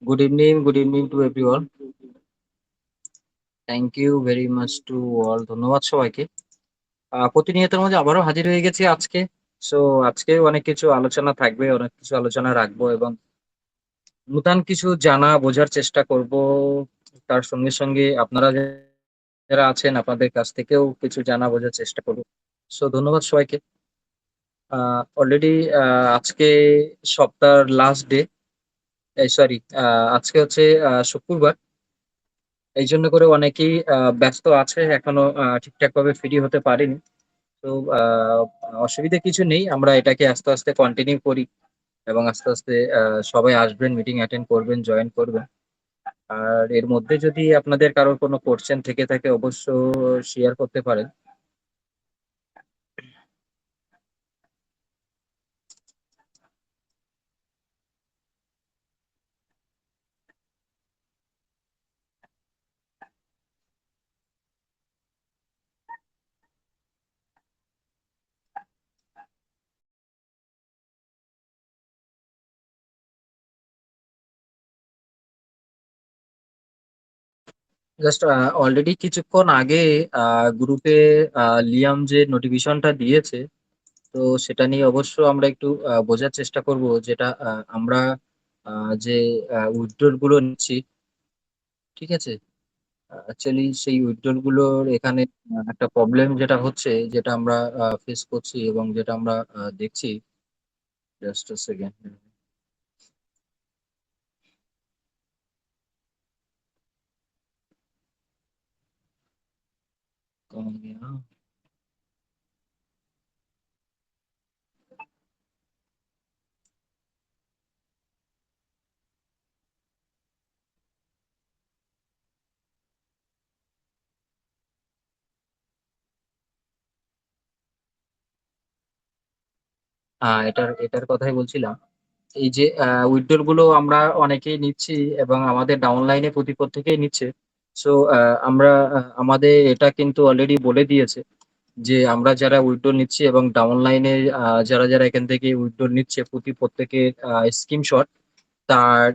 Good evening to everyone. Thank you very much to all. ধন্যবাদ সবাইকে। প্রতিনিয়তের মধ্যে আবারও হাজির হয়ে গেছি আজকে। সো আজকেও অনেক কিছু আলোচনা থাকবে, অনেক কিছু আলোচনা রাখবো এবং নূতন কিছু জানা বোঝার চেষ্টা করব। তার সঙ্গে, সঙ্গে আপনারা যারা আছেন আপনাদের কাছ থেকেও কিছু জানা বোঝার চেষ্টা করব। সো ধন্যবাদ সবাইকে। আ অলরেডি আ আজকে সপ্তাহের লাস্ট ডে, সরি, আজকে হচ্ছে শুক্রবার। এইজন্য করে অনেকেই ব্যস্ত আছে। এখনো ঠিকঠাকভাবে ফ্রি হতে পারেনি। তো আ অসুবিধা কিছু নেই। আমরা এটাকে আস্তে, আস্তে কন্টিনিউ করি এবং আস্তে, আস্তে সবাই আসবেন, মিটিং অ্যাটেন্ড করবেন, জয়েন করবেন। আর এর মধ্যে যদি আপনাদের কারোর কোনো কোয়েশ্চেন থেকে থাকে অবশ্য শেয়ার করতে পারেন। জাস্ট অলরেডি কিছুক্ষণ আগে আ গ্রুপে আ লিয়াম যে নোটিফিকেশনটা দিয়েছে, তো সেটা নিয়ে অবশ্য আমরা একটু বোঝার চেষ্টা করব যেটা আমরা আ যে উইথড্রল গুলো নিচ্ছি, ঠিক আছে? অ্যাকচুয়ালি সেই উইথড্রল গুলোর এখানে একটা প্রবলেম যেটা হচ্ছে, যেটা আমরা ফেস করছি এবং যেটা আমরা দেখছি। জাস্ট আ সেকেন্ড। কমে গিয়া। এটার এটার কথাই বলছিলাম। এই যে উইথড্রল গুলো আমরা অনেকেই নিচ্ছি এবং আমাদের ডাউনলাইনে প্রত্যেকেই নিচ্ছে। সো আমরা আমাদের এটা কিন্তু অলরেডি বলে দিয়েছে যে আমরা যারা উইথড্রল নিচ্ছি এবং ডাউনলাইনে যারা এখান থেকে উইথড্রল নিচ্ছে প্রত্যেকের স্ক্রিনশট তার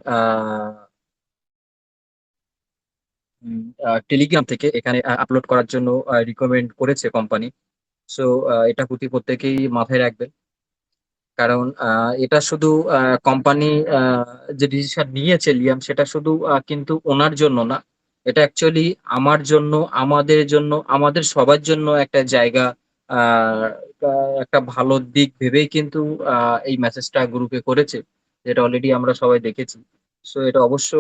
টেলিগ্রাম থেকে এখানে আপলোড করার জন্য রিকমেন্ড করেছে কোম্পানি। সো এটা প্রত্যেকেই মাথায় রাখবেন। কারণ এটা শুধু আ কোম্পানি আ যে ডিসিশন নিয়েছে লিয়াম সেটা শুধু কিন্তু ওনার জন্য না। এটা অ্যাকচুয়ালি আমার জন্য, আমাদের জন্য, আমাদের সবার জন্য একটা জায়গা, আ আ একটা ভালো দিক ভেবেই কিন্তু আ এই মেসেজটা গ্রুপে করেছে। যেটা অলরেডি আমরা সবাই দেখেছি। সো এটা অবশ্য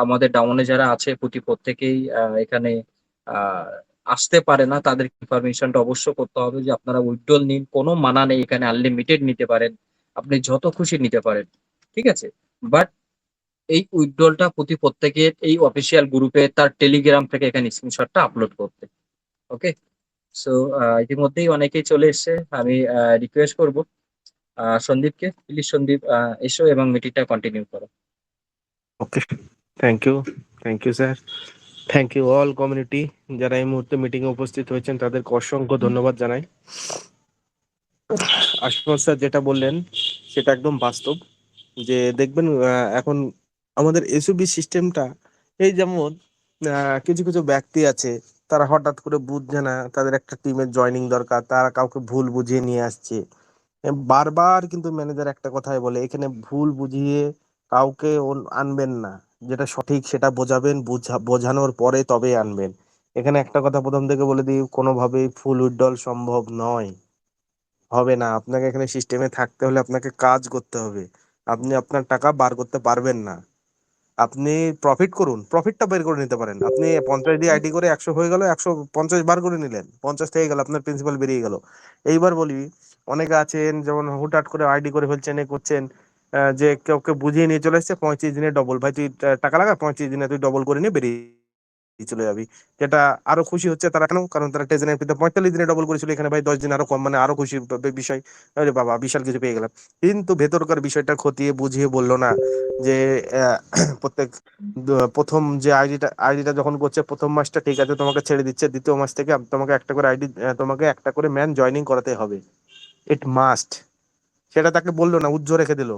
আমাদের ডাউনে যারা আছে প্রত্যেকেই এখানে আ আসতে পারে না। তাদের ইনফরমেশনটা অবশ্য করতে হবে যে আপনারা উইথড্রল নিন। কোনো মানা নেই, এখানে আনলিমিটেড নিতে পারেন। আপনি যত খুশি নিতে পারেন। ঠিক আছে? বাট এই উইথড্রলটা প্রত্যেকের এই অফিসিয়াল গ্রুপে তার টেলিগ্রাম থেকে এখানে স্ক্রিনশটটা আপলোড করতে। ওকে? সো ইতিমধ্যেই অনেকেই চলে এসছে। আমি রিকোয়েস্ট করব সন্দীপকে, প্লিজ সন্দীপ এসো এবং মিটিংটা কন্টিনিউ করো। Okay, thank you. Thank you sir. Thank you all community যারা এই মুহূর্তে মিটিং এ উপস্থিত হয়েছেন তাদেরকে অসংখ্য ধন্যবাদ জানাই। আশিস স্যার যেটা বললেন সেটা একদম বাস্তব, যে দেখবেন এখন আমাদের এসইবি সিস্টেমটা, এই যেমন কিছু কিছু ব্যক্তি আছে তারা হঠাৎ করে বুঝছে না তাদের একটা টিমের জয়েনিং দরকার, তারা কাউকে ভুল বুঝিয়ে নিয়ে আসছে। বারবার কিন্তু ম্যানেজার একটা কথাই বলে, এখানে ভুল বুঝিয়ে কাউকে আনবেন না, যেটা সঠিক সেটা বোঝাবেন, বোঝানোর পরে তবে আনবেন। এখানে একটা কথা প্রথম থেকে বলে দিই, কোনোভাবেই ফুল উইথড্রল সম্ভব নয়, হবে না। আপনাকে এখানে সিস্টেমে থাকতে হলে আপনাকে কাজ করতে হবে, আপনি আপনার টাকা বার করতে পারবেন না। আপনি প্রফিট করুন, প্রফিটটা বের করে নিতে পারেন। আপনি 50 দিয়ে আইডি করে 100 হয়ে গেল, 150 বার করে নিলেন, 50 থেকে গেল, আপনার প্রিন্সিপাল বেরিয়ে গেল। এইবার বলি, অনেকে আছেন যেমন হুটহাট করে আইডি করে ফেলছেন, এ করছেন, যে কেউ বুঝিয়ে নিয়ে চলে এসছে 35 দিনে ডবল, ভাই তুই টাকা লাগা, 35 দিনে তুই ডবল করে নিয়ে বেরিয়ে চলে যাবি। যেটা আরো খুশি হচ্ছে তারা, কেন? কারণ তারা টেজেনের ভিতরে 45 দিনে ডবল করেছিল, এখানে ভাই 10 দিন আরো কম, মানে আরো খুশি বিষয়। আরে বাবা, বিশাল কিছু পেয়ে গেলাম। কিন্তু ভেতরকার বিষয়টা খতিয়ে বুঝিয়ে বললো না যে আহ, প্রত্যেক প্রথম যে আইডিটা যখন করছে, প্রথম মাসটা ঠিক আছে, তোমাকে ছেড়ে দিচ্ছে, দ্বিতীয় মাস থেকে তোমাকে একটা করে আইডি, তোমাকে একটা করে ম্যান জয়েনিং করাতে হবে, ইট মাস্ট। সেটা তাকে বললো না, উজ্জ্ব রেখে দিল।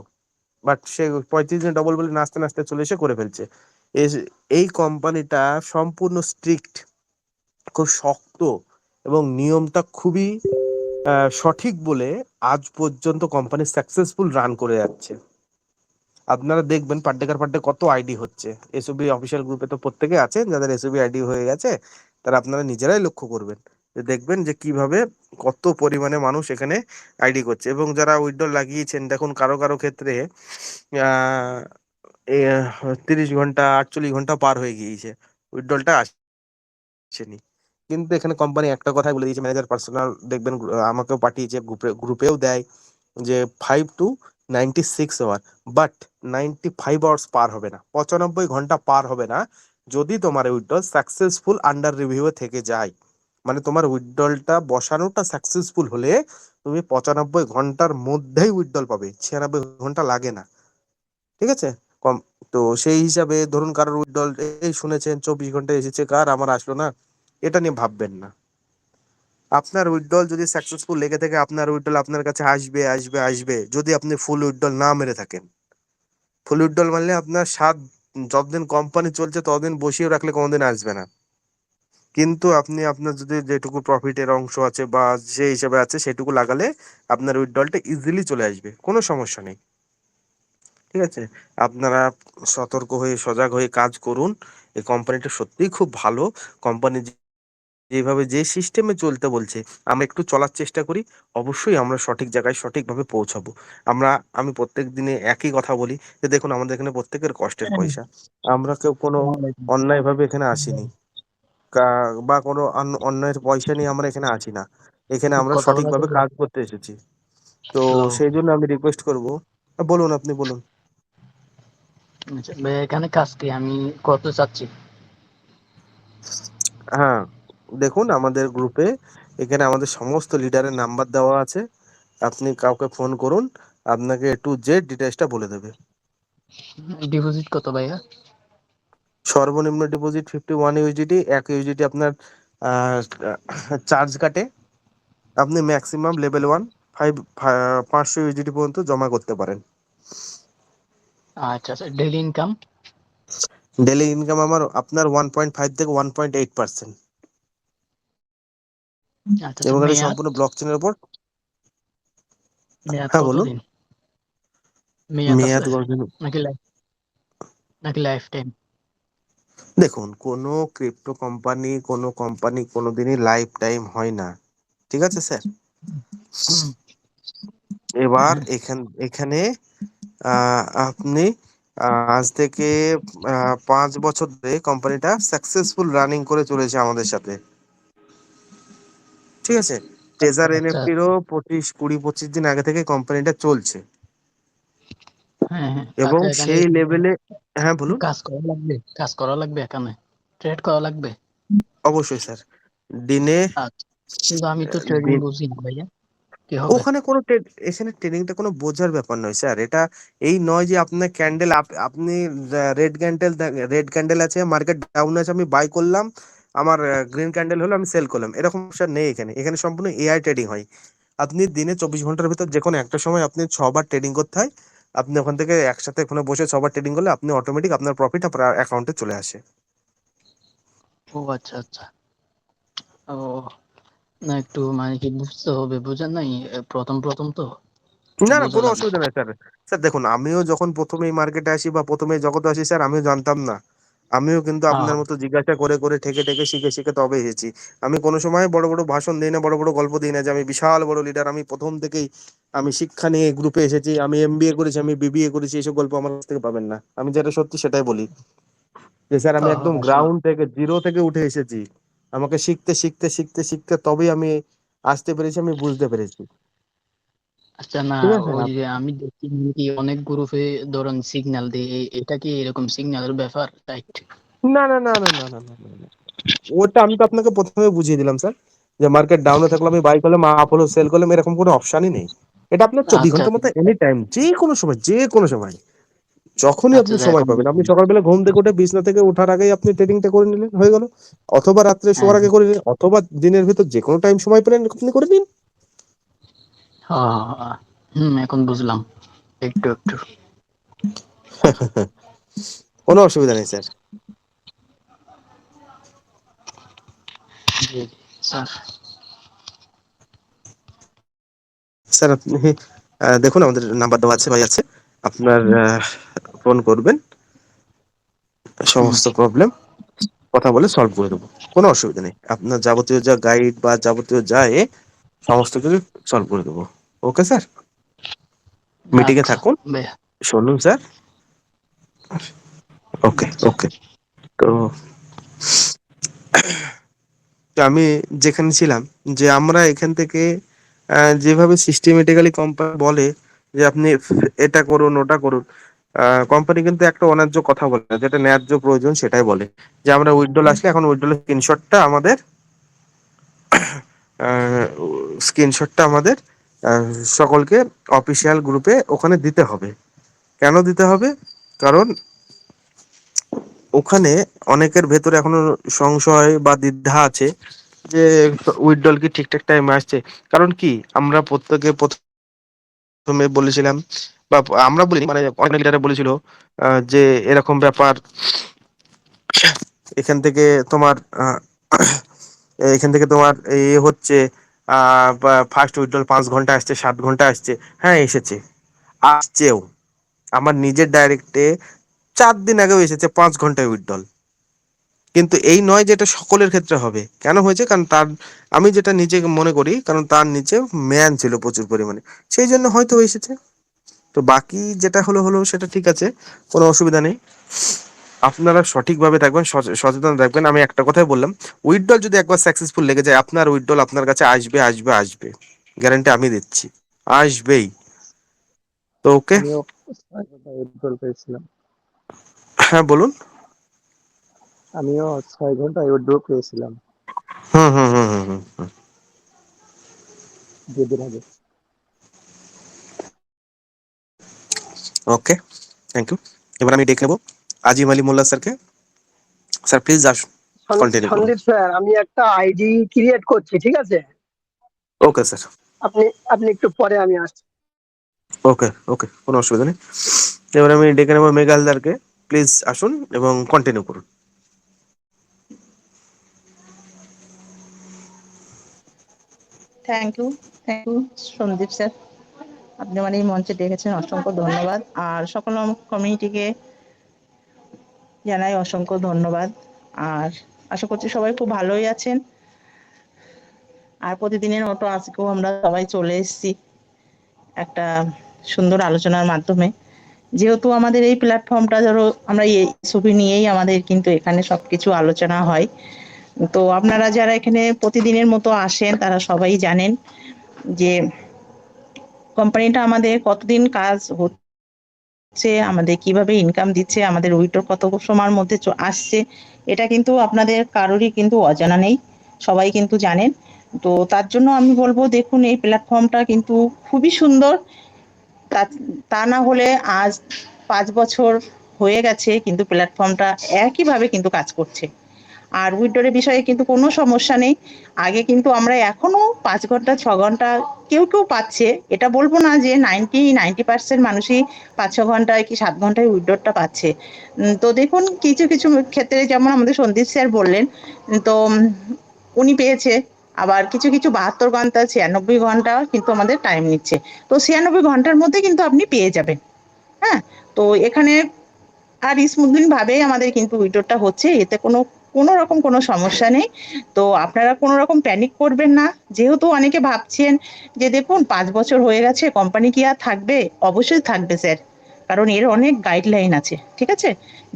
বাট সে 35 দিনে ডবল বলে নাচতে নাচতে চলে এসে করে ফেলছে। এই কোম্পানিটা সম্পূর্ণ স্ট্রিক্ট, খুব শক্ত, এবং নিয়মটা খুবই সঠিক বলে আজ পর্যন্ত কোম্পানি সাকসেসফুল রান করে যাচ্ছে। আপনারা দেখবেন পার ডে কত আইডি হচ্ছে। এসওবি অফিসিয়াল গ্রুপে তো প্রত্যেকে আছেন, যাদের এসওবি আইডি হয়ে গেছে তারা আপনারা নিজেরাই লক্ষ্য করবেন, যে দেখবেন যে কিভাবে কত পরিমাণে মানুষ এখানে আইডি করছে। এবং যারা উইথড্রল লাগিয়েছেন, দেখুন কারো কারো ক্ষেত্রে আহ 30 ঘন্টা 48 ঘন্টা পার হয়ে গিয়েছে, উইথড্রলটা আসেনি। কিন্তু এখানে কোম্পানি একটা কথাই বলে দিয়েছে, ম্যানেজার পার্সোনাল দেখবেন আমাকেও পাঠিয়েছে, গ্রুপেও দেয়, যে 5 to 96 আওয়ার, বাট 95 আওয়ার্স পার হবে না, 95 ঘন্টা পার হবে না যদি তোমার উইথড্রল সাকসেসফুল আন্ডার রিভিউ থেকে যায়। মানে তোমার উইথড্রলটা বসানোটা সাকসেসফুল হলে তুমি 95 ঘন্টার মধ্যেই উইথড্রল পাবে, 96 ঘন্টা লাগে না। ঠিক আছে। কম। তো সেই হিসাবে ধরুন কারোর উইথড্রল এই শুনেছেন 24 ঘন্টা এসেছে, কার আমার আসলো না, এটা নিয়ে ভাববেন না। আপনার উইথড্রল যদি সাকসেসফুল লেগে থাকে, আপনার উইথড্রল আপনার কাছে আসবে আসবে আসবে, যদি আপনি ফুল উইথড্রল না মেরে থাকেন। ফুল উইথড্রল মারলে আপনার যতদিন কোম্পানি চলছে ততদিন বসিয়ে রাখলে কোনোদিন আসবে না। কিন্তু আপনি আপনার যদি যেটুকু প্রফিটের অংশ আছে বা যে হিসাবে আছে সেটুকু লাগালে আপনার উইথড্রলটা ইজিলি চলে আসবে, কোনো সমস্যা নেই। ঠিক আছে। আপনারা সতর্ক হয়ে সজাগ হয়ে কাজ করুন। এই কোম্পানিটা সত্যিই খুব ভালো কোম্পানি। যেভাবে যে সিস্টেমে চলতে বলছে আমরা একটু চলার চেষ্টা করি, অবশ্যই আমরা সঠিক জায়গায় সঠিকভাবে পৌঁছাবো। আমি প্রত্যেক দিনে একই কথা বলি, যে দেখুন আমাদের এখানে প্রত্যেকের কষ্টের পয়সা, আমরা কেউ কোনো আসসালামাইকুম। অন্যায় ভাবে এখানে আসিনি, বা কোনো অন্যায়ের পয়সা নিয়ে আমরা এখানে আসি না। এখানে আমরা কথা বলা সঠিকভাবে যাবে? কাজ করতে এসেছি। তো হ্যালো। সেই জন্য আমি রিকোয়েস্ট করব। বলুন, আপনি বলুন। আচ্ছা ভাই, এখানে কাজ কি আমি করতে চাচ্ছি? হ্যাঁ, দেখুন আমাদের গ্রুপে এখানে আমাদের সমস্ত লিডারের নাম্বার দেওয়া আছে, আপনি কাউকে ফোন করুন, আপনাকে A to Z ডিটেলসটা বলে দেবে। ডিপোজিট কত ভাইয়া? সর্বনিম্ন ডিপোজিট 51 ইউএসডিটি, 1 ইউএসডিটি আপনার চার্জ কাটে। আপনি ম্যাক্সিমাম লেভেল 1 500 ইউএসডিটি পর্যন্ত জমা করতে পারেন। আচ্ছা আচ্ছা, ডেইলি ইনকাম? ডেলি ইনকাম আপনার 1.5 থেকে 1.8%। আচ্ছা আচ্ছা, এবং এটা মেয়াদ? সম্পূর্ণ ব্লক চেনের উপর। মেয়াদ হ্যাঁ বলুন। কতদিন? মেয়াদ মেয়াদ আছে কতদিন? নাকি নাকি লাইফ টাইম? দেখুন, কোনো ক্রিপ্টো কোম্পানি, কোনো কোম্পানি কোনোদিনই লাইফ টাইম হয় না। ঠিক আছে স্যার। হুম। এবার হ্যাঁ। এখানে আপনি আজ থেকে 5 বছর ধরে কোম্পানিটা সাকসেসফুল রানিং করে চলেছে আমাদের সাথে। ঠিক আছে। আচ্ছা ট্রেজার আচ্ছা। এনএফটিরও 20 20 25 দিন আগে থেকে কোম্পানিটা চলছে, হ্যাঁ হ্যাঁ, এবং আচ্ছা এখানে সেই লেভেলে। হ্যাঁ বলুন। কাজ করা লাগবে? কাজ করা লাগবে এখানে? ট্রেড করা লাগবে? অবশ্যই স্যার। দিনে আচ্ছা, কিন্তু আমি তো ট্রেডিং দিন বুঝি না ভাইয়া, কি হবে? ওখানে কোনো এখানে ট্রেনিংটা কোনো বোঝার ব্যাপার নয় স্যার। এটা এই নয় যে আপনার ক্যান্ডেল আপনি রেড ক্যান্ডেল আছে, মার্কেট ডাউন আছে, আমি বাই করলাম, আমার গ্রিন ক্যান্ডেল হলো আমি সেল করলাম, এরকম স্যার নেই এখানে। এখানে সম্পূর্ণ এআই ট্রেডিং হয়। আপনি দিনে 24 ঘন্টার ভিতর যে কোনো একটা সময় আপনি 6 বার ট্রেডিং করতে হয়। আপনি ওখান থেকে একসাথে ওখানে বসে 6 বার ট্রেডিং করলে আপনি অটোমেটিক আপনার প্রফিট আপনার অ্যাকাউন্টে চলে আসে। ও আচ্ছা আচ্ছা। ও, না একটু মানে কি বুঝতে হবে, বুঝেন নাই, প্রথম প্রথম তো একটু না না, বোঝা কোনো লাগবে। অসুবিধা নেই স্যার। স্যার দেখুন, আমিও যখন প্রথমে এই মার্কেটে আসি বা প্রথমে এই জগতে আসি স্যার, আমিও জানতাম না। আমিও কিন্তু হ্যাঁ আপনার মতো জিজ্ঞাসা করে করে ঠেকে ঠেকে শিখে শিখে তবে এসেছি। আমি কোনো সময় বড় বড় ভাষণ দিই না, বড় বড় গল্প দিই না যে আমি বিশাল বড় লিডার। আমি প্রথম থেকেই আমি শিক্ষা নিয়ে গ্রুপে এসেছি, আমি এমবিএ করেছি, আমি বিবিএ করেছি, এইসব গল্প আমার কাছ থেকে পাবেন না। আমি যেটা সত্যি সেটাই বলি, যে স্যার আমি হ্যাঁ হ্যাঁ, একদম আসলে গ্রাউন্ড থেকে জিরো থেকে উঠে এসেছি। আমাকে শিখতে শিখতে শিখতে শিখতে তবেই আমি আসতে পেরেছি, আমি বুঝতে পেরেছি। আচ্ছা। না, ঠিক আছে। ওই যে আমি দেখছি কি অনেক গ্রুপে ধরেন সিগন্যাল দিয়ে এটা কি এরকম সিগন্যালের ব্যাপার, রাইট? না না না না না না না না না। ওটা আমি তো আপনাকে প্রথমে বুঝিয়ে দিলাম স্যার, যে মার্কেট ডাউনে থাকলে আমি বাই করলাম, আপ হলো সেল করলাম, এরকম কোনো অপশনই নেই। এটা আপনার চব্বিশ আচ্ছা ঘন্টার মধ্যে এনি টাইম, যে কোনো সময়, যে কোনো সময়, যখনই আচ্ছা আপনি আচ্ছা, সময় এখন পাবেন, আপনি বুঝলাম। সকালবেলা ঘুম থেকে উঠে বিছনা থেকে ওঠার আগেই আপনি ট্রেডিংটা করে নিলেন, হয়ে গেল। অথবা রাত্রে হ্যাঁ শোয়ার আগে করে নিলেন, অথবা দিনের ভিতর যে কোনো টাইম সময় পেলেন আপনি করে নিন। হ্যাঁ হ্যাঁ, হ্যাঁ। হুম, এখন বুঝলাম একটু একটু। কোনো অসুবিধা নেই স্যার। জি জি স্যার। স্যার আপনি দেখুন আমাদের নাম্বার দেওয়া আছে, ভাই আছে, আপনার ফোন করবেন, সমস্ত জি প্রবলেম কথা বলে সলভ করে দেবো, কোনো অসুবিধা নেই। আপনার যাবতীয় যা গাইড বা যাবতীয় যা সমস্ত কিছু সলভ করে দেবো। ওকে স্যার, মিটিং এ আচ্ছা থাকুন, ভাইয়া। শুনুন স্যার। ওকে আচ্ছা ওকে। তো তো আমি যেখানে ছিলাম, যে আমরা এখান থেকে যেভাবে সিস্টেমেটিক্যালি কোম্পানি বলে যে আপনি এটা করুন ওটা করুন, কোম্পানি কিন্তু একটা অন্যায্য কথা বলে না, যেটা ন্যায্য প্রয়োজন সেটাই বলে। যে আমরা উইথড্রল আসলে এখন উইথড্রলের স্ক্রিনশটটা আমাদের সকলকে অফিসিয়াল গ্রুপে ওখানে দিতে হবে। কেন দিতে হবে? কারণ ওখানে অনেকের ভেতরে এখনো সংশয় বা দ্বিধা আছে যে উইথড্রল কি ঠিকঠাক টাইমে আসছে। কারণ কি, আমরা প্রত্যেকে প্রথমে বলেছিলাম, বা আমরা বলিনি, মানে অনেক লিডারে বলেছিল যে এরকম ব্যাপার, এখান থেকে তোমার এখান থেকে তোমার হচ্ছে ফার্স্ট উইথড্রল 5 ঘন্টা আসছে, 7 ঘন্টা আসছে। হ্যাঁ এসেছে, আসছেও। আমার নিজের ডাইরেক্টে 4 দিন আগেও এসেছে 5 ঘন্টায় উইথড্রল। কিন্তু এই নয় যে এটা সকলের ক্ষেত্রে হবে। কেন হয়েছে? কারণ তার, আমি যেটা নিজে মনে করি, কারণ তার নিচে ম্যান ছিল প্রচুর পরিমাণে, সেই জন্য হয়তো এসেছে। তো বাকি যেটা হলো হলো, সেটা ঠিক আছে, কোনো অসুবিধা নেই। আপনারা সঠিকভাবে থাকবেন, সচেতন থাকবেন। আমি একটা কথাই বললাম, উইথড্রল যদি একবার সাকসেসফুল লেগে যায়, আপনার উইথড্রল আপনার কাছে আসবে আসবে আসবে, গ্যারান্টি আমি দিচ্ছি, আসবেই। তো ওকে। আমিও 6 ঘন্টা উইথড্রল পেয়েছিলাম। হ্যাঁ বলুন। আমিও 6 ঘন্টা উইথড্র পেয়েছিলাম হুম হুম হুম হুম হুম হুম। 2 দিন আগে। ওকে, থ্যাংক ইউ। এবার আমি ডেকে নেবো আজিম আলী মোল্লা স্যারকে। স্যার প্লিজ আসুন, কন্টিনিউ করুন। সন্দীপ স্যার, আমি একটা আইডি ক্রিয়েট করছি, ঠিক আছে? Okay sir. আপনি আপনি একটু পরে আমি আসছি। ওকে ওকে, কোনো অসুবিধা নেই। এবার আমি ডেকে নেবো মেঘা হালদারকে, প্লিজ আসুন এবং কন্টিনিউ করুন। Thank you, thank you Sandip sir, আপনি আমার এই মঞ্চে ডেকেছেন, অসংখ্য ধন্যবাদ। আর সকল কমিউনিটিকে জানাই অসংখ্য ধন্যবাদ। আর আশা করছি সবাই খুব ভালোই আছেন। আর প্রতিদিনের মতো আজকেও আমরা সবাই চলে এসেছি একটা সুন্দর আলোচনার মাধ্যমে। যেহেতু আমাদের এই প্ল্যাটফর্মটা, ধরো আমরা এই ছবি নিয়েই আমাদের কিন্তু এখানে সবকিছু আলোচনা হয়। তো আপনারা যারা এখানে প্রতিদিনের মতো আসেন তারা সবাই জানেন যে কোম্পানিটা আমাদের কতদিন কাজ হচ্ছে, আমাদের কিভাবে ইনকাম দিচ্ছে, আমাদের উইথড্র কত সময়ের মধ্যে আসছে, এটা কিন্তু আপনাদের কারোরই কিন্তু অজানা নেই, সবাই কিন্তু জানেন। তো তার জন্য আমি বলবো, দেখুন এই প্ল্যাটফর্মটা কিন্তু খুবই সুন্দর। তা তা না হলে আজ 5 বছর হয়ে গেছে কিন্তু প্ল্যাটফর্মটা একইভাবে কিন্তু কাজ করছে। আর উইথড্রয়ের বিষয়ে কিন্তু কোনো সমস্যা নেই। আগে কিন্তু আমরা এখনো 5 ঘন্টা 6 ঘন্টা কেউ কেউ পাচ্ছে, এটা বলবো না যে 90% মানুষই 5-6 ঘন্টায় কি 7 ঘন্টায় উইথড্রটা পাচ্ছে। তো দেখুন কিছু কিছু ক্ষেত্রে, যেমন আমাদের সন্দীপ স্যার বললেন, তো উনি পেয়েছে। আবার কিছু কিছু 72 ঘন্টা 96 ঘন্টা কিন্তু আমাদের টাইম নিচ্ছে। তো 96 ঘন্টার মধ্যে কিন্তু আপনি পেয়ে যাবেন। হ্যাঁ, তো এখানে আর স্মুথলি ভাবেই আমাদের কিন্তু উইথড্রটা হচ্ছে, এতে কোনো কোনো রকম কোনো সমস্যা নেই। তো আপনারা কোনো রকম প্যানিক করবেন না। যেহেতু অনেকে ভাবছেন যে দেখুন 5 বছর হয়ে গেছে, কোম্পানি কি আর থাকবে? অবশ্যই থাকবে স্যার, কারণ এর অনেক গাইডলাইন আছে, ঠিক আছে?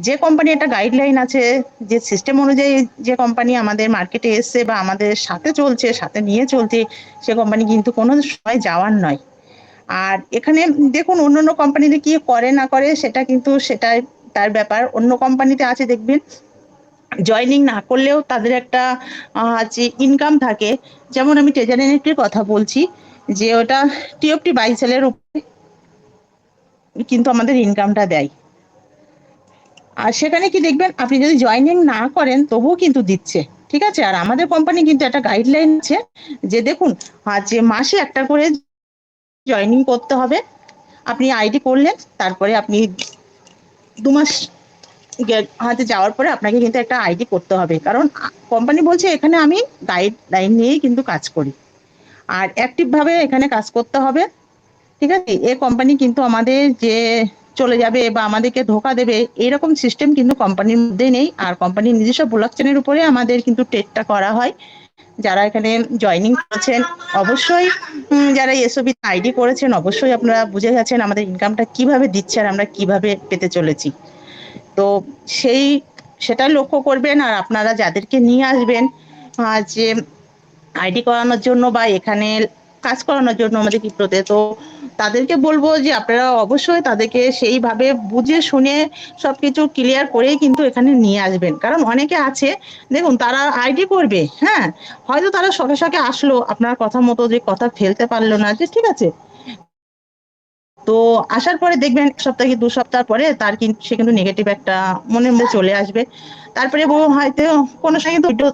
যে কোম্পানি একটা গাইডলাইন আছে, যে সিস্টেম অনুযায়ী যে কোম্পানি আমাদের মার্কেটে এসছে বা আমাদের সাথে চলছে, সাথে নিয়ে চলছে, সে কোম্পানি কিন্তু কোনো সময় যাওয়ার নয়। আর এখানে দেখুন অন্যান্য কোম্পানিতে কি করে না করে সেটা কিন্তু সেটাই তার ব্যাপার। অন্য কোম্পানিতে আছে দেখবেন, জয়েনিং না করলেও তাদের একটা আছে ইনকাম থাকে। যেমন আমি ট্রেজারি নেটের কথা বলছি, যে ওটা টিওপটি বাই সেলের উপরে কিন্তু আমাদের ইনকামটা দেয়। আর সেখানে কি দেখবেন, আপনি যদি জয়েনিং না করেন তবুও কিন্তু দিচ্ছে, ঠিক আছে? আর আমাদের কোম্পানি কিন্তু একটা গাইডলাইন আছে, যে দেখুন যে মাসে একটা করে জয়েনিং করতে হবে। আপনি আইডি করলেন, তারপরে আপনি 2 মাস হাতে যাওয়ার পরে আপনাকে কিন্তু একটা আইডি করতে হবে, কারণ কোম্পানি বলছে এখানে আমি গাইডলাইন নিয়েই কিন্তু কাজ করি, আর অ্যাক্টিভ ভাবে এখানে কাজ করতে হবে। ঠিক আছে, এ কোম্পানি কিন্তু আমাদের যে চলে যাবে বা আমাদেরকে ধোকা দেবে এরকম সিস্টেম কিন্তু কোম্পানির মধ্যে নেই। আর কোম্পানির নিজস্ব ব্লক চেনের উপরে আমাদের কিন্তু টেটটা করা হয়। যারা এখানে জয়েনিং করেছেন অবশ্যই, যারা এসওবি আইডি করেছেন অবশ্যই আপনারা বুঝে গেছেন আমাদের ইনকামটা কিভাবে দিচ্ছে আর আমরা কিভাবে পেতে চলেছি। তো সেই সেটা লক্ষ্য করবেন। আর আপনারা যাদেরকে নিয়ে আসবেন যে আইডি করানোর জন্য বা এখানে কাজ করানোর জন্য আমাদের ক্রিপ্টোতে, তো তাদেরকে বলবো যে আপনারা অবশ্যই তাদেরকে সেইভাবে বুঝে শুনে সবকিছু ক্লিয়ার করেই কিন্তু এখানে নিয়ে আসবেন। কারণ অনেকে আছে দেখুন তারা আইডি করবে, হ্যাঁ, হয়তো তারা সঙ্গে সঙ্গে আসলো আপনার কথা মতো, যে কথা ফেলতে পারলো না, যে ঠিক আছে, তো আসার পরে দেখবেন 1 সপ্তাহ কি 2 সপ্তাহ পরে তার কিন্তু সে কিন্তু নেগেটিভ একটা মনের মধ্যে চলে আসবে। তারপরে হয়তো কোনো সময় কিন্তু উইথড্র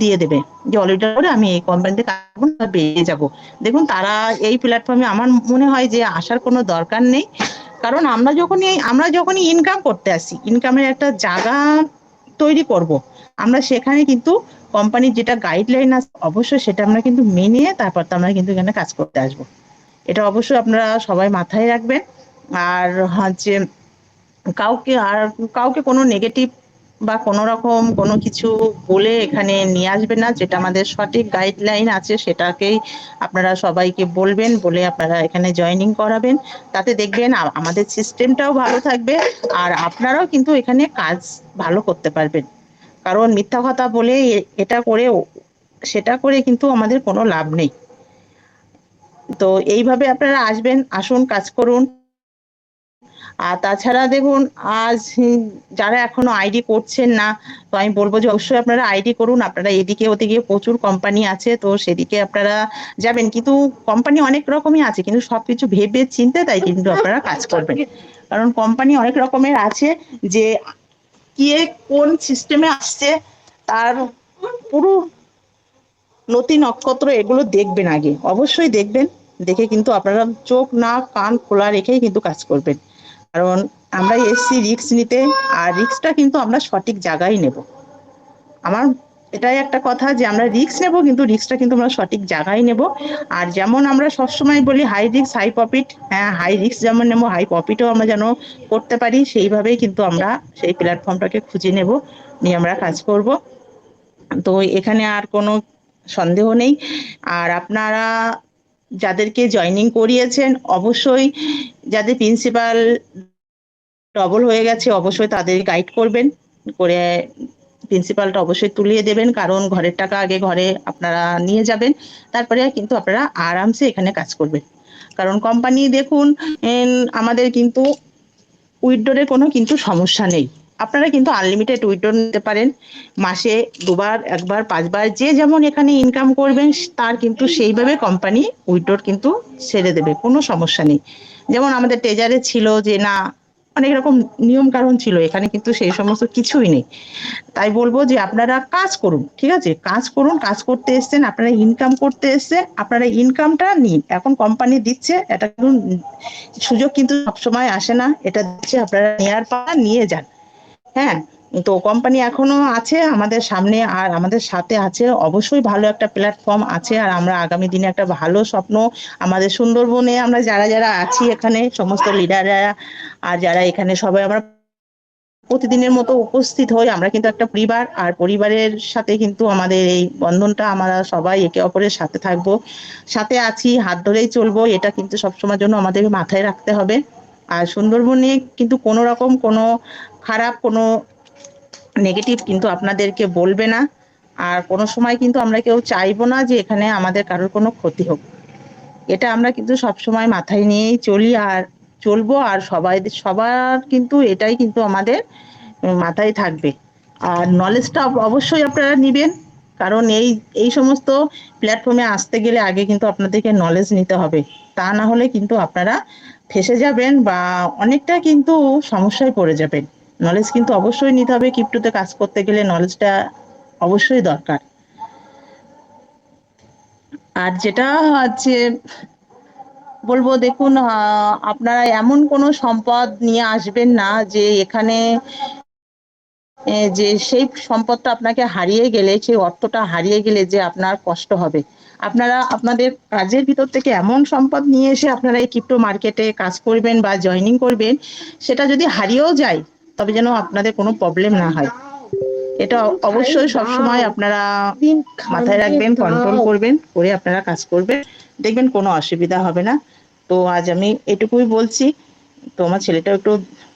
দিয়ে দেবে যে অলরেডি করে আমি এই কোম্পানিতে কাজ করবো না, বেরিয়ে যাব। দেখুন তারা এই প্ল্যাটফর্মে আমার মনে হয় যে আসার কোনো দরকার নেই। কারণ আমরা যখনই ইনকাম করতে আসি, ইনকামের একটা জায়গা তৈরি করব, আমরা সেখানে কিন্তু কোম্পানির যেটা গাইডলাইন আছে অবশ্যই সেটা আমরা কিন্তু মেনে তারপর তো আমরা কিন্তু এখানে কাজ করতে আসবো। এটা অবশ্যই আপনারা সবাই মাথায় রাখবেন। আর হচ্ছে কাউকে কোনো নেগেটিভ বা কোনো রকম কোনো কিছু বলে এখানে নিয়ে আসবেন না। যেটা আমাদের সঠিক গাইডলাইন আছে সেটাকেই আপনারা সবাইকে বলবেন, বলে আপনারা এখানে জয়েনিং করাবেন। তাতে দেখবেন আমাদের সিস্টেমটাও ভালো থাকবে আর আপনারাও কিন্তু এখানে কাজ ভালো করতে পারবেন। কারণ মিথ্যা কথা বলে এটা করে সেটা করে কিন্তু আমাদের কোনো লাভ নেই। তো এইভাবে আপনারা আসুন, কাজ করুন। আর তাছাড়া দেখুন আজ যারা এখনো আইডি করছেন না, তো আমি বলবো যে অবশ্যই আপনারা আইডি করুন। আপনারা এদিকে ওদিকে প্রচুর কোম্পানি আছে, তো সেদিকে আপনারা যাবেন, কিন্তু কোম্পানি অনেক রকমই আছে, কিন্তু সবকিছু ভেবে চিন্তে তাই কিন্তু আপনারা কাজ করবেন। কারণ কোম্পানি অনেক রকমের আছে, যে কে কোন সিস্টেমে আসছে তার পুরো নথি নক্ষত্র এগুলো দেখবেন, আগে অবশ্যই দেখবেন। দেখে কিন্তু আপনারা চোখ নাক কান খোলা রেখেই কিন্তু কাজ করবেন। কারণ আমরা এসছি রিস্ক নিতে, আর রিস্কটা কিন্তু আমরা সঠিক জায়গায় নেব। আমার এটাই একটা কথা যে আমরা রিস্ক নেব, কিন্তু রিস্কটা কিন্তু আমরা সঠিক জায়গায় নেব। আর যেমন আমরা সবসময় বলি হাই রিস্ক হাই প্রফিট, হ্যাঁ, হাই রিস্ক যেমন নেবো হাই প্রফিটও আমরা যেন করতে পারি, সেইভাবেই কিন্তু আমরা সেই প্ল্যাটফর্মটাকে খুঁজে নেব, নিয়ে আমরা কাজ করব। তো এখানে আর কোনো সন্দেহ নেই। আর আপনারা যাদেরকে জয়েনিং করিয়েছেন অবশ্যই, যাদের প্রিন্সিপাল ডবল হয়ে গেছে অবশ্যই তাদের গাইড করবেন, করে প্রিন্সিপালটা অবশ্যই তুলিয়ে দেবেন। কারণ ঘরের টাকা আগে ঘরে আপনারা নিয়ে যাবেন, তারপরে কিন্তু আপনারা আরামসে এখানে কাজ করবেন। কারণ কোম্পানি দেখুন আমাদের কিন্তু উইথড্রোর কোনো কিন্তু সমস্যা নেই। আপনারা কিন্তু আনলিমিটেড উইথড্র নিতে পারেন, মাসে 2 বার 1 বার 5 বার যে যেমন এখানে ইনকাম করবেন তার কিন্তু সেইভাবে কোম্পানি উইথড্র কিন্তু ছেড়ে দেবে, কোনো সমস্যা নেই। যেমন আমাদের ট্রেজারে ছিল যে না, অনেক রকম নিয়ম কানুন ছিল, এখানে কিন্তু সেই সমস্ত কিছুই নেই। তাই বলবো যে আপনারা কাজ করুন, ঠিক আছে, কাজ করুন। কাজ করতে এসছেন, আপনারা ইনকাম করতে এসছেন, আপনারা ইনকামটা নিন। এখন কোম্পানি দিচ্ছে, এটা কিন্তু সুযোগ কিন্তু সবসময় আসে না, এটা দিচ্ছে, আপনারা নেওয়ার পালা নিয়ে যান। হ্যাঁ, তো কোম্পানি এখনো আছে আমাদের সামনে আর আমাদের সাথে আছে, অবশ্যই ভালো একটা প্ল্যাটফর্ম আছে। আর আমরা আগামী দিনে একটা ভালো স্বপ্ন আমাদের সুন্দরবনে আমরা যারা যারা আছি এখানে সমস্ত লিডাররা আর যারা এখানে সবাই আমরা প্রতিদিনের মতো উপস্থিত হই, আমরা কিন্তু একটা পরিবার, আর পরিবারের সাথে কিন্তু আমাদের এই বন্ধনটা, আমরা সবাই একে অপরের সাথে থাকবো, সাথে আছি, হাত ধরেই চলবো, এটা কিন্তু সবসময়ের জন্য আমাদের মাথায় রাখতে হবে। আর সুন্দরবনে কিন্তু কোনো রকম কোনো খারাপ কোনো নেগেটিভ কিন্তু আপনাদেরকে বলবে না। আর কোনো সময় কিন্তু আমরা কেউ চাইবো না যে এখানে আমাদের কারোর কোনো ক্ষতি হোক, এটা আমরা কিন্তু সবসময় মাথায় নিয়েই চলি আর চলবো। আর সবার কিন্তু এটাই কিন্তু আমাদের মাথায় থাকবে। আর নলেজটা অবশ্যই আপনারা নিবেন, কারণ এই এই সমস্ত প্ল্যাটফর্মে আসতে গেলে আগে কিন্তু আপনাদেরকে নলেজ নিতে হবে, তা না হলে কিন্তু আপনারা ফেঁসে যাবেন বা অনেকটা কিন্তু সমস্যায় পড়ে যাবেন। নলেজ কিন্তু অবশ্যই নিতে হবে, ক্রিপ্টোতে কাজ করতে গেলে নলেজটা অবশ্যই দরকার। আর যেটা হচ্ছে বলবো দেখুন, আপনারা এমন কোনো সম্পদ নিয়ে আসবেন না যে এখানে যে সেই সম্পদটা আপনাকে হারিয়ে গেলে, সেই অর্থটা হারিয়ে গেলে যে আপনার কষ্ট হবে। আপনারা আপনাদের কাজের ভিতর থেকে এমন সম্পদ নিয়ে এসে আপনারা এই ক্রিপ্টো মার্কেটে কাজ করবেন বা জয়েনিং করবেন, সেটা যদি হারিয়েও যায় তবে যেন আপনাদের কোনো প্রবলেম না হয়। এটা অবশ্যই সবসময় আপনারা মাথায় রাখবেন, কন্ট্রোল করবেন, করে আপনারা কাজ করবেন, দেখবেন কোনো অসুবিধা হবে না। তো আজ আমি এটুকুই বলছি। তো আমার ছেলেটাও একটু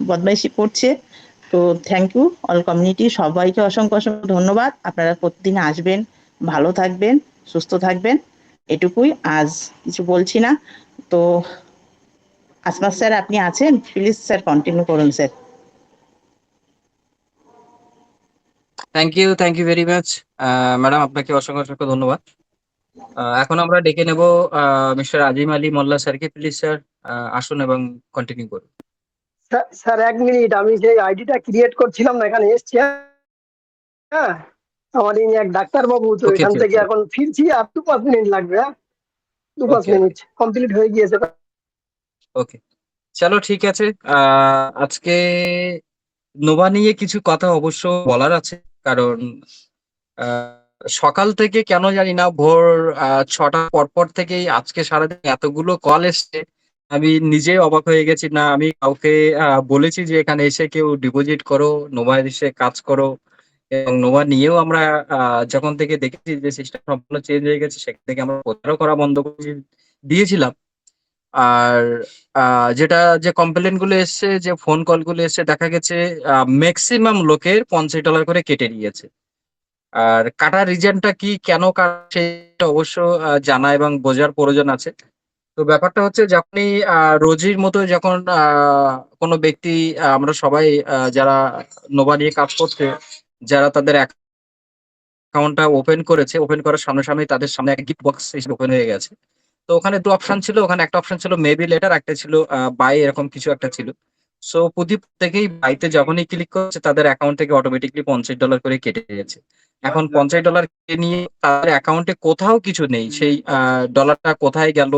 বদমাইশি করছে। তো থ্যাংক ইউ অল কমিউনিটি, সবাইকে অসংখ্য অসংখ্য ধন্যবাদ। আপনারা প্রতিদিন আসবেন, ভালো থাকবেন, সুস্থ থাকবেন, এটুকুই। আজ কিছু বলছি না। তো আসমাস স্যার আপনি আছেন? প্লিজ স্যার কন্টিনিউ করুন sir. Thank you very much madam, আপনাকে অসংখ্য অসংখ্য ধন্যবাদ। এখন আমরা ডেকে নেব মিস্টার আজিম আলী মোল্লা স্যারকে। প্লিজ স্যার আসুন এবং কন্টিনিউ করুন। স্যার 1 মিনিট, আমি যে আইডিটা ক্রিয়েট করছিলাম না, এখানে এসছি। হ্যাঁ, আমার ইনি এক ডাক্তারবাবু, তো ওকে এখান ওকে থেকে ওকে এখন ফিরছি, আর 2-5 মিনিট লাগবে। হ্যাঁ, 2-5 ওকে ওকে মিনিট কমপ্লিট হয়ে গিয়েছে। ওকে, চলো ঠিক আছে। আজকে নোভা নিয়ে কিছু কথা অবশ্য বলার আছে, কারণ সকাল থেকে কেন জানি না ভোর 6টা পর থেকেই আজকে সারাদিন এতগুলো কল এসছে, আমি নিজেই অবাক হয়ে গেছি। না আমি কাউকে বলেছি যে এখানে এসে কেউ ডিপোজিট করো, নোভা এসে কাজ করো। এবং নোভা নিয়েও আমরা যখন থেকে দেখেছি যে সিস্টেম সম্পূর্ণ চেঞ্জ হয়ে গেছে, সেখান থেকে আমরা প্রচারও করা বন্ধ করে দিয়েছিলাম। আর যেটা যে কমপ্লেন গুলো এসছে, যে ফোন কল গুলো এসছে, দেখা গেছে ম্যাক্সিমাম লোকের $50 করে কেটে নিয়েছে। আর কাটার রিজনটা কি, কেন সেটা অবশ্য জানা এবং বোঝার প্রয়োজন আছে। তো ব্যাপারটা হচ্ছে, যখনই রোজির মতো যখন কোনো ব্যক্তি, আমরা সবাই যারা নোভা নিয়ে কাজ করছে, যারা তাদের অ্যাকাউন্টটা ওপেন করেছে, ওপেন করার সামনাসামনি তাদের সামনে একটা গিফট বক্স হিসেবে ওপেন হয়ে গেছে। তো ওখানে 2 অপশন ছিল, ওখানে একটা অপশন ছিল মেবি লেটার, একটা ছিল বাই, এরকম কিছু একটা ছিল। সো প্রত্যেকেই বাইতে যখনই ক্লিক করছে, তাদের অ্যাকাউন্ট থেকে অটোমেটিকলি $50 করে কেটে গেছে। এখন $50 কেটে নিয়ে তাদের অ্যাকাউন্টে কোথাও কিছু নেই, সেই ডলারটা কোথায় গেল,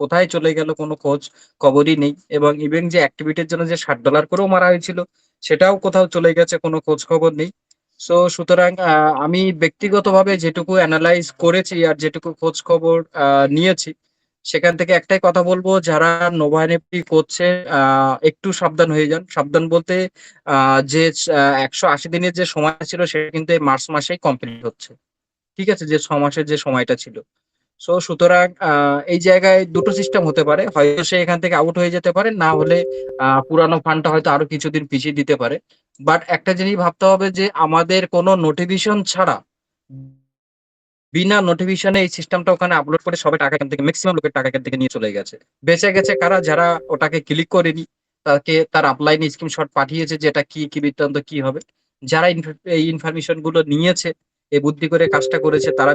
কোথায় চলে গেল, কোনো খোঁজ খবরই নেই। এবং ইভেন যে অ্যাক্টিভিটির জন্য যে $60 করেও মারা হয়েছিল, সেটাও কোথাও চলে গেছে, কোনো খোঁজ খবর নেই। সুতরাং আমি ব্যক্তিগতভাবে যেটুকু অ্যানালাইজ করেছি আর যেটুকু খোঁজ খবর নিয়েছি, সেখান থেকে একটাই কথা বলবো, যারা নোভা এনএফটি করছে একটু সাবধান হয়ে যান। সাবধান বলতে যে 180 দিনের যে সময় ছিল, সেটা কিন্তু এই মার্চ মাসেই কমপ্লিট হচ্ছে। ঠিক আছে, যে 6 মাসের যে সময়টা ছিল। সুতরাং এই জায়গায় দুটো সিস্টেম হতে পারে, হয়তো সে এখান থেকে আউট হয়ে যেতে পারে, না হলে পুরানো ফান্ডটা হয়তো আরো কিছুদিন পিছিয়ে দিতে পারে। বাট একটা জিনিস ভাবতে হবে যে আমাদের কোনো নোটিফিকেশন ছাড়া, বিনা নোটিফিকেশনে এই সিস্টেমটা ওখানে আপলোড করে সবাই টাকা এখান থেকে, ম্যাক্সিমাম লোকের টাকা এখান থেকে নিয়ে চলে গেছে। বেঁচে গেছে কারা, যারা ওটাকে ক্লিক করেনি, তাকে তার আপলাইনে স্ক্রিনশট পাঠিয়েছে যে এটা কি কি বৃত্তান্ত কি হবে। যারা এই ইনফরমেশন গুলো নিয়েছে, এই বুদ্ধি করে কাজটা করেছে, তারা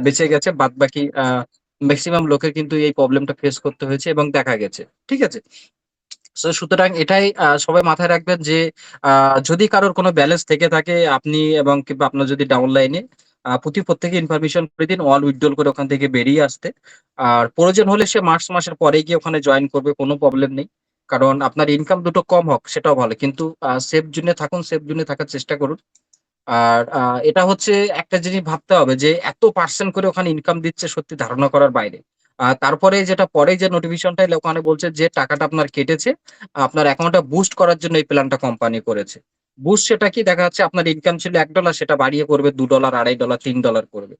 বেঁচে গেছে। বাদ বাকি ম্যাক্সিমাম লোকের কিন্তু এই প্রবলেমটা ফেস করতে হয়েছে এবং দেখা গেছে। ঠিক আছে, সুতরাং এটাই সবাই মাথায় রাখবেন যে যদি কারোর কোনো ব্যালেন্স থেকে থাকে, আপনি এবং কিংবা আপনার যদি ডাউন লাইনে প্রত্যেকে ইনফরমেশন করে দিন, অল উইথড্রল করে ওখান থেকে বেরিয়ে আসতে। আর প্রয়োজন হলে সে মার্চ মাসের পরে গিয়ে ওখানে জয়েন করবে, কোনো প্রবলেম নেই। কারণ আপনার ইনকাম দুটো কম হোক সেটাও ভালো, কিন্তু সেফ জোনে থাকুন, সেফ জোনে থাকার চেষ্টা করুন। আর এটা হচ্ছে একটা জিনিস ভাবতে হবে যে এত পার্সেন্ট করে ওখানে ইনকাম দিচ্ছে, সত্যি ধারণা করার বাইরে। তারপরে যেটা পরে যে নোটিফিকেশনটা এলো, ওখানে বলছে যে টাকাটা আপনার কেটেছে, আপনার অ্যাকাউন্টটা বুস্ট করার জন্য এই প্ল্যানটা কোম্পানি করেছে। বুস্ট সেটা কি, দেখা যাচ্ছে আপনার ইনকাম ছিল $1, সেটা বাড়িয়ে করবে $2, $2.5, $3 করবে।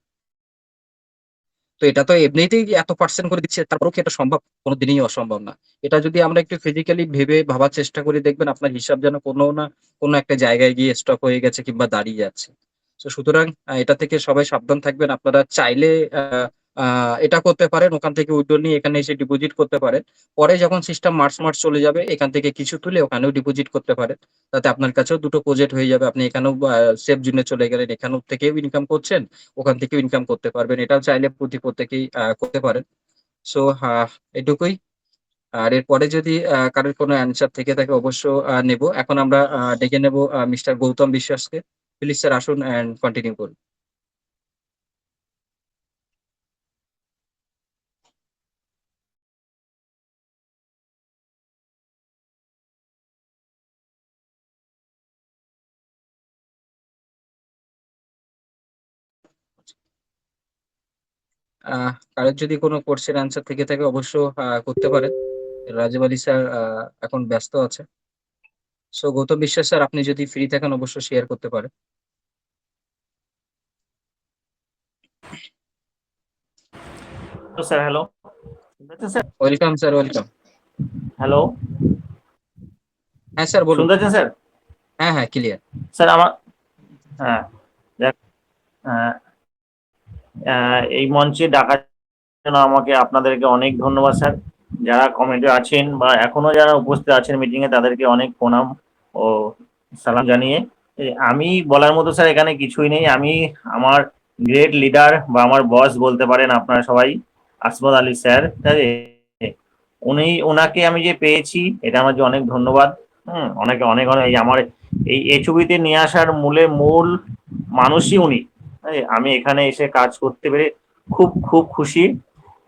তো এটা তো এমনিতেই এত পার্সেন্ট করে দিচ্ছে, তারপরেও কি এটা সম্ভব? কোনোদিনই অসম্ভব না। এটা যদি আমরা একটু ফিজিক্যালি ভেবে ভাবার চেষ্টা করি, দেখবেন আপনার হিসাব যেন কোনো না কোনো একটা জায়গায় গিয়ে স্টপ হয়ে গেছে কিংবা দাঁড়িয়ে যাচ্ছে। সুতরাং এটা থেকে সবাই সাবধান থাকবেন। আপনারা চাইলে আ আ এটা করতে পারেন, ওখান থেকে উইথড্র নিয়ে এখানে এসে ডিপোজিট করতে পারেন। পরে যখন সিস্টেম মার্চ চলে যাবে, এখান থেকে কিছু তুলে ওখানেও ডিপোজিট করতে পারেন। তাতে আপনার কাছেও দুটো প্রজেক্ট হয়ে যাবে। আপনি এখানেও সেফ জোনে চলে গেলেন, এখানেও থেকেও ইনকাম করছেন, ওখান থেকেও ইনকাম করতে পারবেন। এটাও চাইলে প্রত্যেকেই করতে পারেন। সো এটুকুই। আর এরপরে যদি কারোর কোনো অ্যানসার থেকে থাকে, অবশ্য নেব। এখন আমরা ডেকে নেব মিস্টার গৌতম বিশ্বাসকে। প্লিজ স্যার আসুন অ্যান্ড কন্টিনিউ করুন। কারোর যদি কোনো কোর্সের অ্যান্সার থেকে থাকে অবশ্য করতে পারেন। রাজীব আলী স্যার এখন ব্যস্ত আছে। সো গৌতম বিশ্বাস স্যার, আপনি যদি ফ্রি থাকেন অবশ্যই শেয়ার করতে পারেন। তো sir hello, sir welcome sir, welcome. Hello, হ্যাঁ স্যার, বলুন। শুনতে পাচ্ছেন স্যার? হ্যাঁ হ্যাঁ, ক্লিয়ার। স্যার আমার হ্যাঁ দেখ, আহ, এই মঞ্চে ডাকার জন্য আমাকে আপনাদেরকে অনেক ধন্যবাদ স্যার। যারা কমেন্টে আছেন বা এখনো যারা উপস্থিত আছেন মিটিং এ তাদেরকে অনেক প্রণাম ও সালাম জানিয়ে আমি বলার মতো স্যার এখানে কিছুই নেই। আমি আমার গ্রেট লিডার বা আমার বস বলতে পারেন আপনারা সবাই, আসমত আলী স্যার, ঠিক আছে? ওনাকে আমি যে পেয়েছি এটা আমার যে অনেক ধন্যবাদ। অনেক অনেক অনেক আমার এই ছবিতে নিয়ে আসার মূল মানুষই উনি। আমি এখানে এসে কাজ করতে পেরে খুব খুব খুশি।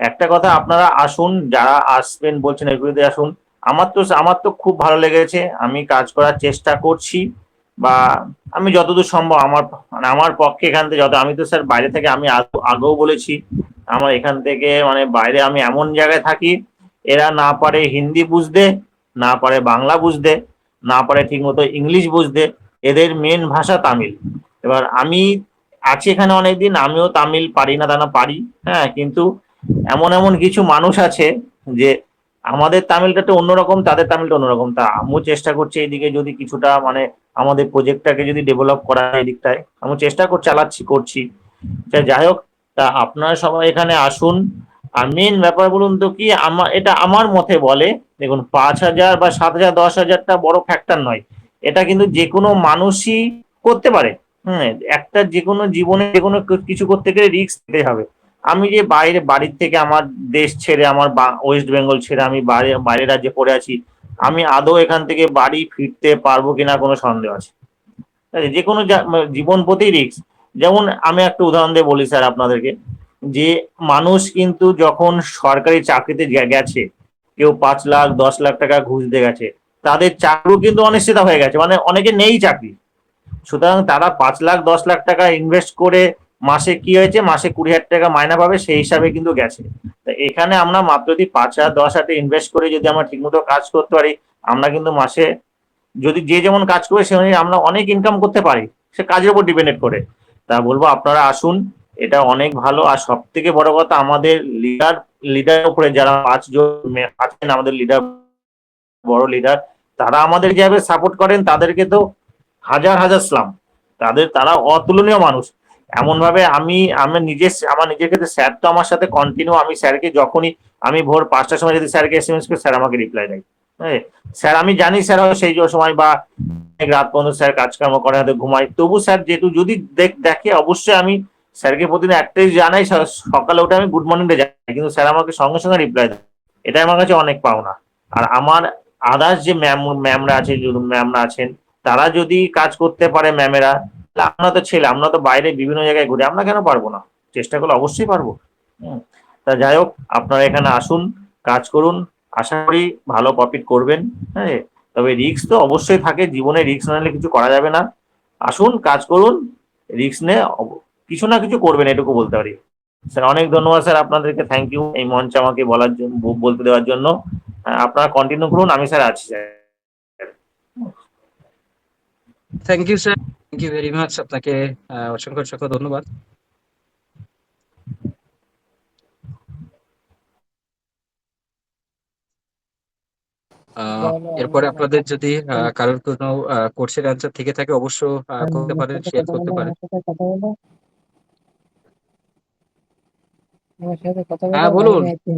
একটা কথা, আপনারা আসুন, যারা আসবেন বলছেন এগুলোতে আসুন। আমার তো খুব ভালো লেগেছে। আমি কাজ করার চেষ্টা করছি বা আমি যতদূর সম্ভব আমার পক্ষে এখান থেকে আমি তো স্যার বাইরে থেকে আমি আগেও বলেছি আমার এখান থেকে বাইরে আমি এমন জায়গায় থাকি এরা না পারে হিন্দি বুঝতে, না পারে বাংলা বুঝতে, না পারে ঠিকমতো ইংলিশ বুঝতে। এদের মেন ভাষা তামিল। এবার আমি আছি এখানে অনেকদিন, আমিও তামিল পারি না তা না পারি, হ্যাঁ, কিন্তু এমন এমন কিছু মানুষ আছে যে আমাদের তামিলটা একটু অন্যরকম, তাদের তামিলটা অন্যরকম। তা আমিও চেষ্টা করছি এইদিকে যদি কিছুটা আমাদের প্রজেক্টটাকে যদি ডেভেলপ করা এই দিকটায় আমি চেষ্টা করছি। যাই হোক, তা আপনারা সবাই এখানে আসুন। আর মেন ব্যাপার বলুন তো কি, এটা আমার মতে বলে, দেখুন 5,000 বা 7,000 10,000টা বড় ফ্যাক্টর নয়। এটা কিন্তু যে কোনো মানুষই করতে পারে। একটা যে কোনো জীবনে যে কোনো কিছু করতে গেলে রিস্ক নিতে হবে। আমি যে বাড়ির থেকে আমার দেশ ছেড়ে আমার ওয়েস্ট বেঙ্গল ছেড়ে আমি বাইরে রাজ্যে পড়ে আছি, আমি আদৌ এখান থেকে বাড়ি ফিরতে পারবো কিনা কোনো সন্দেহ আছে। যে কোনো জীবন প্রতি রিস্ক। যেমন আমি একটা উদাহরণ দিয়ে বলি স্যার আপনাদেরকে, যে মানুষ কিন্তু যখন সরকারি চাকরিতে গেছে, কেউ 5 লাখ 10 লাখ টাকা ঘুষ দিয়ে গেছে, তাদের চাকরিও কিন্তু অনিশ্চিত হয়ে গেছে, অনেকে নেই চাকরি। সুতরাং তারা 5 লাখ 10 লাখ টাকা ইনভেস্ট করে মাসে কি হয়েছে, মাসে 20,000 টাকা মাইনা পাবে সেই হিসাবে কিন্তু গেছে। তা এখানে আমরা মাত্র যদি 5,000 10,000 ইনভেস্ট করে যদি আমরা ঠিকমতো কাজ করতে পারি, আমরা কিন্তু মাসে যদি যে যেমন কাজ করে সে অনুযায়ী আমরা অনেক ইনকাম করতে পারি, সে কাজের উপর ডিপেন্ডেড করে। তা বলবো আপনারা আসুন, এটা অনেক ভালো। আর সব থেকে বড় কথা, আমাদের লিডার উপরে যারা 5 জন আছেন, আমাদের লিডার, বড় লিডার, তারা আমাদের যেভাবে সাপোর্ট করেন তাদেরকে তো হাজার হাজার সালাম। তারা অতুলনীয় মানুষ। এমন ভাবে আমার নিজের ক্ষেত্রে স্যার তো আমার সাথে কন্টিনিউ, আমি স্যারকে যখনই আমি ভোর 5টার সময় যদি স্যারকে এসএমএস করি, স্যার আমাকে রিপ্লাই দেয়। হ্যাঁ, স্যার আমি জানি স্যার সেই সময় বা রাত পর্যন্ত স্যার কাজকর্ম করে, হয়তো ঘুমাই, তবু স্যার যেহেতু যদি দেখে অবশ্যই আমি স্যারকে প্রতিদিন একটাই জানাই, সকালে উঠে আমি গুড মর্নিংটা জানাই, কিন্তু স্যার আমাকে সঙ্গে সঙ্গে রিপ্লাই দেয়। এটাই আমার কাছে অনেক পাওনা। আর আমার আদার্স যে ম্যামরা আছেন, তারা যদি কাজ করতে পারে ম্যামেরা, আমরা তো বাইরে বিভিন্ন জায়গায় ঘুরে, আমরা কেন পারবো না? চেষ্টা করলে অবশ্যই পারবো। তা যাই হোক, আপনারা এখানে আসুন, কাজ করুন, আশা করি ভালো প্রফিট করবেন। হ্যাঁ, তবে রিস্ক তো অবশ্যই থাকে, জীবনে রিস্ক না নিলে কিছু করা যাবে না। আসুন, কাজ করুন, রিস্ক নিয়ে কিছু না কিছু করবেন, এটুকু বলতে পারি। স্যার অনেক ধন্যবাদ স্যার আপনাদেরকে, থ্যাংক ইউ এই মঞ্চে আমাকে বলার জন্য, বলতে দেওয়ার জন্য। আপনারা কন্টিনিউ করুন, আমি স্যার আছি sir. Thank you sir, thank you very much. আপনাকে অসংখ্য অসংখ্য ধন্যবাদ। এরপরে আপনাদের যদি কারোর কোনো কোর্সের অ্যান্সার থেকে থাকে অবশ্য করতে পারেন, শেয়ার করতে পারেন। আমার সাথে কথা বলো, হ্যাঁ বলুন। লাইনে আছি।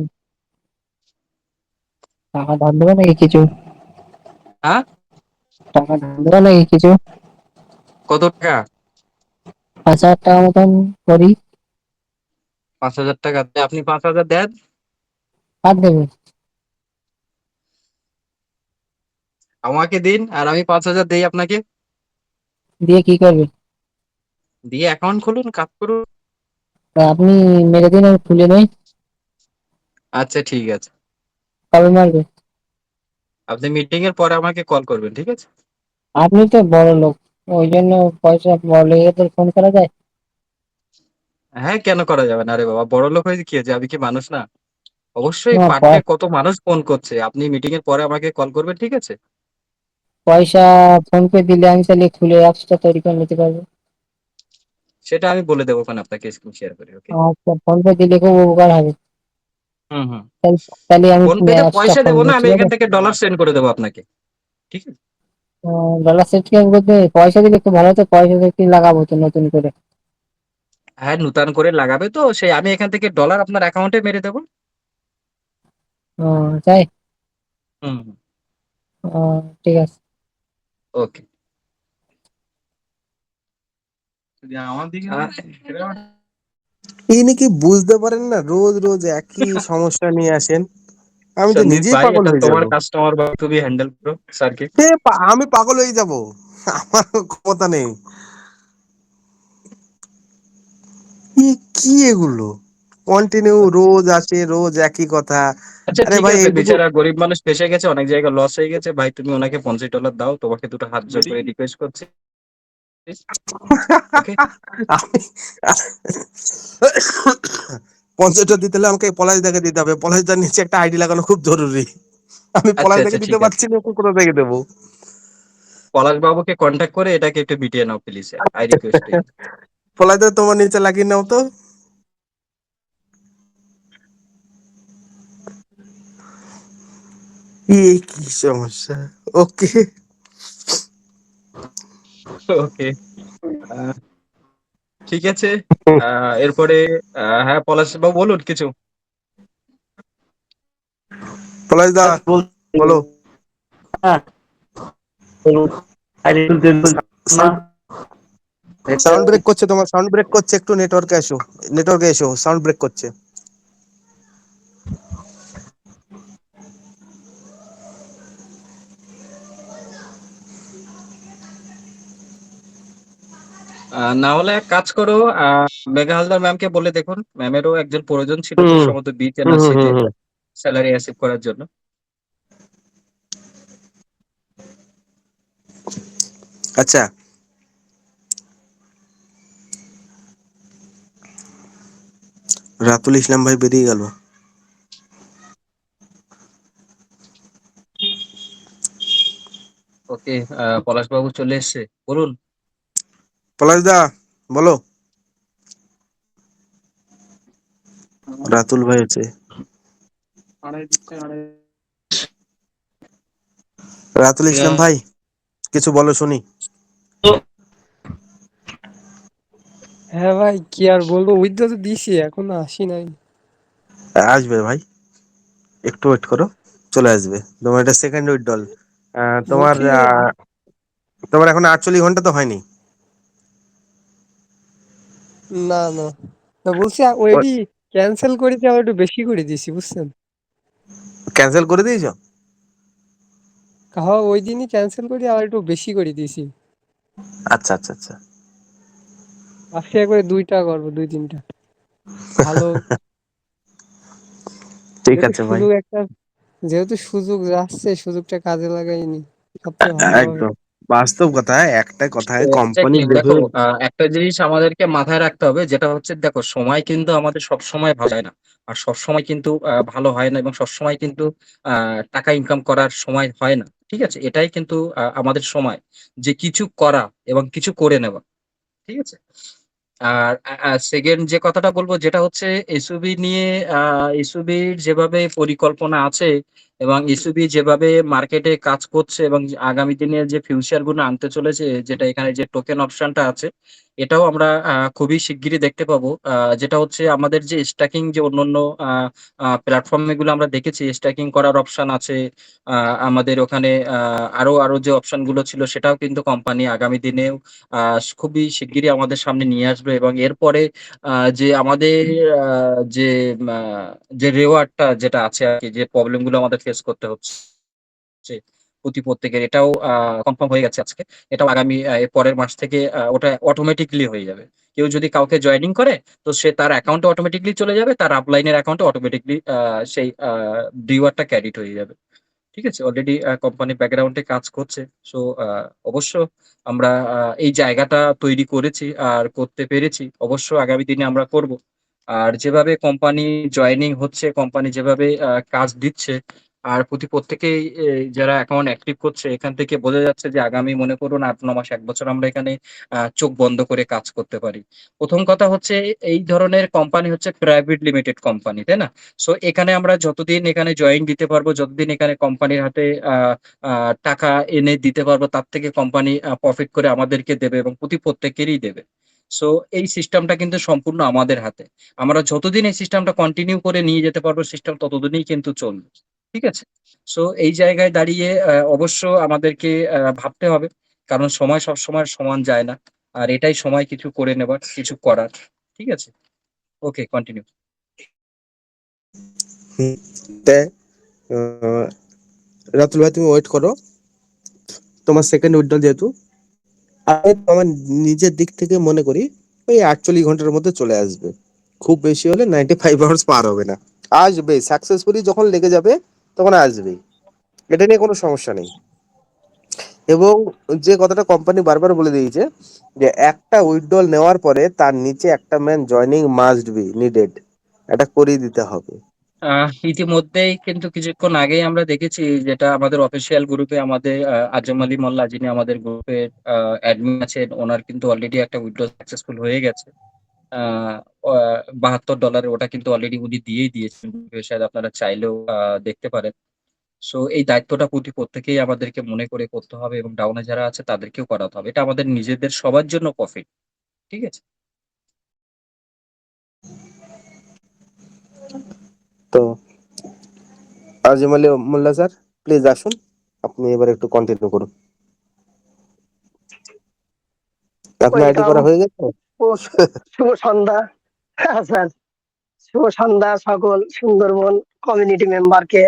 টাকা ধার দেবে নাকি কিছু? হ্যাঁ, টাকা ধার দেবে নাকি কিছু? কত টাকা? 5,000 টাকা মতন করি। 5,000 টাকা? আপনি 5,000 দেন, আর দেবে? আমাকে দিন, আর আমি 5,000 দিই আপনাকে। দিয়ে কি করবে? দিয়ে অ্যাকাউন্ট খুলুন, কাজ করুন। তা আপনি মেরে দিন, আমি খুলে নেই। আচ্ছা ঠিক আছে, কবে মারবে? আপনি মিটিং এর পরে আমাকে কল করবেন, ঠিক আছে? আপনি তো বড় লোক, ওই জন্য পয়সা বড় লেগে তো ফোন করা যায়। হ্যাঁ, কেন করা যাবে না? আরে বাবা, বড়লোক হয়েছে কি হয়েছে? আমি কি মানুষ না? অবশ্যই না পার ডে কত মানুষ ফোন করছে। আপনি মিটিং এর পরে আমাকে কল করবেন, ঠিক আছে? পয়সা ফোন পে দিলে আমি তাহলে খুলে অ্যাপসটা তৈরি করে নিতে পারবো। সেটা আমি বলে দেবো ওখানে, আপনাকে স্ক্রিন শেয়ার করে, ওকে? আচ্ছা, ফোন পে দিলে খুব উপকার হবে। হুম, হুম। তাহলে তাহলে আমি ফোন পে তে অ্যাপসটা পয়সা দেবো খুলবো, না, আমি ঠিক আছে? এখান থেকে ডলার সেন্ড করে দেবো আপনাকে, ঠিক আছে? ডলার সেট কি আমি করতে পয়সা দিলে একটু ভালো হতো, পয়সা দিয়ে কি লাগাবো তো নতুন করে। হ্যাঁ, নূতন করে লাগাবে তো সেই আমি এখান থেকে ডলার আপনার অ্যাকাউন্টে মেরে দেবো। তাই? হুম, হুম। ঠিক আছে। ওকে। আমার দিকে ইনি কি বুঝতে পারেন না, রোজ রোজ একই সমস্যা নিয়ে আসেন। আমি তো সন্দীপ নিজেই ভাই, পাগল এটা হয়ে যাব। তোমার কাস্টমার বা তুমি হ্যান্ডেল করো স্যারকে। আমি পাগল হয়ে যাব, আমার ক্ষমতা নেই। কি এগুলো কন্টিনিউ রোজ আসে, রোজ একই কথা। আচ্ছা, আরে ঠিক ভাই আছে, এইটুকু বেচারা গরিব মানুষ ফেঁসে গেছে, অনেক জায়গায় লস হয়ে গেছে ভাই, তুমি ওনাকে $50 দাও, তোমাকে দুটো হাত জোর করে রিকোয়েস্ট করছি, ওকে? আমি 50টা দিতে হলে আমাকে পলাশ দাকে দিতে হবে, পলাশদার নিচে একটা আইডি লাগানো খুব জরুরি। আমি আচ্ছা, পলাশ আচ্ছা, দাকে দিতে ঠিক আছে। পারছি না, ওকে কোথা থেকে দেবো? পলাশ বাবুকে কন্ট্যাক্ট করে এটাকে একটু মিটিয়ে নাও please, I request you. Palash da তোমার নিচে লাগিয়ে নাও তো। কি সমস্যা? ওকে। ওকে, ঠিক আছে। এরপরে হ্যাঁ, পলাশ বাবু বলুন কিছু। পলাশ দা বলো। হ্যাঁ, বলুন। সাউন্ড ব্রেক করছে, তোমার সাউন্ড ব্রেক করছে, একটু নেটওয়ার্কে এসো, নেটওয়ার্কে এসো, সাউন্ড ব্রেক করছে। না হলে এক কাজ করো, মেঘা হালদার ম্যামকে বলে দেখুন, ম্যামেরও একজন প্রয়োজন ছিল খুব হুম সম্ভবত বিচ হুম হুম এনআরসি তে হুম হুম। স্যালারি অ্যাচিভ করার জন্য। আচ্ছা, রাতুল ইসলাম ভাই বেরিয়ে গেল। ওকে, পলাশ বাবু চলে এসেছে, বলুন। পলাশ দা বলো। রাতুল ভাই আছে। রাতুল ইসলাম ভাই কিছু বলো শুনি। হ্যাঁ ভাই, কি আর বলবো, উইথড্র তো দিছি, এখনো আসি নাই। আসবে ভাই, একটু ওয়েট করো, চলে আসবে। তোমার এটা সেকেন্ড উইথড্রল। তোমার বলছি তোমার এখন 48 ঘন্টা তো হয়নি। না না না, বলছি ওইটি ক্যান্সেল করে দিয়ে আবার একটু বেশি করে দিছি, বুঝছেন? ক্যান্সেল করে দিয়েছো? হ্যাঁ, ওই দিনই ক্যান্সেল করে আবার একটু বেশি করে দিছি। আচ্ছা আচ্ছা আচ্ছা। আজকে একবারে 2টা করবো, 2-3টা ভালো। ঠিক যেহেতু আছে ভাই। সুযোগ একটা, যেহেতু সুযোগ যাচ্ছে, সুযোগটা কাজে লাগাইনি, সবচেয়ে ভালো হয়। একদম বাস্তব কথা, একটা কথায় কোম্পানি এক্স্যাক্টলি, দেখো, দেখবে। একটা জিনিস আমাদেরকে মাথায় রাখতে হবে, যেটা হচ্ছে, দেখো, সময় কিন্তু আমাদের সব সময় ভালো হয় না, আর সব সময় কিন্তু ভালো হয় না, এবং সব সময় কিন্তু টাকা ইনকাম করার সময় হয় না, ঠিক আছে? এটাই কিন্তু আমাদের সময়, যে কিছু করা এবং কিছু করে নেওয়া, ঠিক আছে? আর সেকেন্ড যে কথাটা বলবো, যেটা হচ্ছে এসইউবি নিয়ে, এসইউবির যেভাবে পরিকল্পনা আছে এবং এসইউবি যেভাবে মার্কেটে কাজ করছে এবং আগামী দিনে যে ফিউচার গুলো আনতে চলেছে, যেটা এখানে যে টোকেন অপশনটা আছে, এটাও আমরা খুবই শিগগিরই দেখতে পাবো। যেটা হচ্ছে আমাদের যে স্ট্যাকিং, যে অন্যান্য প্ল্যাটফর্মে গুলো আমরা দেখেছি স্ট্যাকিং করার অপশন আছে, আমাদের ওখানে আরো আরো যে অপশন গুলো ছিল, সেটাও কিন্তু কোম্পানি আগামী দিনে খুবই শিগগিরই আমাদের সামনে নিয়ে আসবে, এবং এরপরে যে আমাদের যে আ যে রেওয়ার্ডটা যেটা আছে আরকি, যে প্রবলেম গুলো আমাদের ফেস করতে হচ্ছে প্রত্যেকের, এটাও কনফার্ম হয়ে গেছে আজকে। এটাও আগামী এর পরের মাস থেকে ওটা অটোমেটিক্যালি হয়ে যাবে। কেউ যদি কাউকে জয়েনিং করে, তো সে তার অ্যাকাউন্টে অটোমেটিক্যালি চলে যাবে, তার আপলাইনের অ্যাকাউন্টে অটোমেটিক্যালি সেই রিওয়ার্ডটা ক্রেডিট হয়ে যাবে। ঠিক আছে? অলরেডি কোম্পানি ব্যাকগ্রাউন্ডে কাজ করছে। সো অবশ্য আমরা এই জায়গাটা তৈরি করেছি আর করতে পেরেছি। অবশ্য আগামী দিনে আমরা করব। আর যেভাবে কোম্পানি জয়েনিং হচ্ছে, কোম্পানি যেভাবে কাজ দিচ্ছে আর প্রত্যেকেই যারা অ্যাকাউন্ট অ্যাক্টিভ করছে এখান থেকে বোঝা যাচ্ছে যে আগামী মনে করুন ৮-৯ মাস ১ বছর আমরা এখানে চোখ বন্ধ করে কাজ করতে পারি। ১ম কথা হচ্ছে এই ধরনের কোম্পানি হচ্ছে প্রাইভেট লিমিটেড কোম্পানি, তাই না? সো এখানে আমরা যতদিন এখানে জয়েন দিতে পারবো, যতদিন এখানে কোম্পানির হাতে আ আ টাকা এনে দিতে পারবো, তার থেকে কোম্পানি প্রফিট করে আমাদেরকে দেবে এবং প্রত্যেকেরই দেবে। সো এই সিস্টেমটা কিন্তু সম্পূর্ণ আমাদের হাতে। আমরা যতদিন এই সিস্টেমটা কন্টিনিউ করে নিয়ে যেতে পারবো, সিস্টেম ততদিনই কিন্তু চলবে। ঠিক আছে? সো এই জায়গায় দাঁড়িয়ে অবশ্য আমাদেরকে ভাবতে হবে। কারণ সময় সবসময় সমান যায় না। আর এটাই সময় কিছু করে নেবার, কিছু করার। ঠিক আছে? ওকে, কন্টিনিউ। হুম, তে আহ, রাতুল ভাই তুমি ওয়েট করো, তোমার সেকেন্ড উইথড্রল যেহেতু, আমি আমার নিজের দিক থেকে মনে করি ওই 48 ঘন্টার মধ্যে চলে আসবে, খুব বেশি হলে 95 আওয়ার্স পার হবে না। আসবে, সাকসেসফুলি যখন লেগে যাবে তখন আসবেই, এটা নিয়ে কোনো সমস্যা নেই। এবং যে কথাটা কোম্পানি বারবার বলে দিয়েছে যে একটা উইথড্রল নেওয়ার পরে তার নিচে একটা man joining must be needed, এটা করিয়ে দিতে হবে। ইতিমধ্যেই কিন্তু কিছুক্ষণ আগেই আমরা দেখেছি যেটা আমাদের অফিসিয়াল গ্রুপে আমাদের আজম আলী মোল্লা যিনি আমাদের গ্রুপের অ্যাডমিন আছেন ওনার কিন্তু অলরেডি একটা উইথড্র সাকসেসফুল হয়ে গেছে। আহ, $72 ওটা কিন্তু অলরেডি উনি দিয়েই দিয়েছেন। শায়দ আপনারা চাইলেও দেখতে পারেন। সো এই দায়িত্বটা প্রত্যেকেই আমাদেরকে মনে করে করতে হবে এবং ডাউনে যারা আছে তাদেরকেও করাতে হবে। এটা আমাদের নিজেদের সবার জন্য প্রফিট। ঠিক আছে? তো আজিম আলী মোল্লা স্যার, প্লিজ আসুন, আপনি এবার একটু কন্টিনিউ করুন। আপনার আইডি ওয়েলকাম করা হয়ে গেছে? ও শুভ সন্ধ্যা। হ্যাঁ স্যার, শুভ সন্ধ্যা সকল সুন্দরবন কমিউনিটি মেম্বারকে।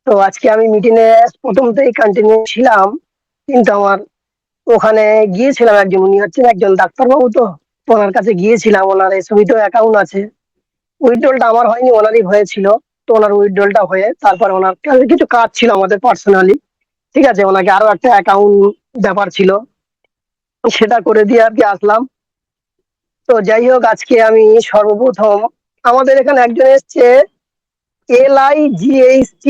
তো আজকে আমি মিটিং এ প্রথম থেকেই কন্টিনিউ ছিলাম, কিন্তু আমার ওখানে গিয়েছিলাম, একজন উনি হচ্ছেন একজন ডাক্তারবাবু, তো ওনার কাছে গিয়েছিলাম। ওনার এসবিতেও অ্যাকাউন্ট আছে। উইথড্রলটা আমার হয়নি, ওনারই হয়েছিল। তো ওনার উইথড্রলটা হয়ে তারপর ওনার কাছে কিছু কাজ ছিল আমাদের পার্সোনালি। ঠিক আছে, ওনাকে আরো একটা অ্যাকাউন্ট ব্যাপার ছিল, সেটা করে দিয়ে আর কি আসলাম। তো যাই হোক, আজকে আমি সর্বপ্রথম আমাদের এখানে একজন এসছে LIGHT,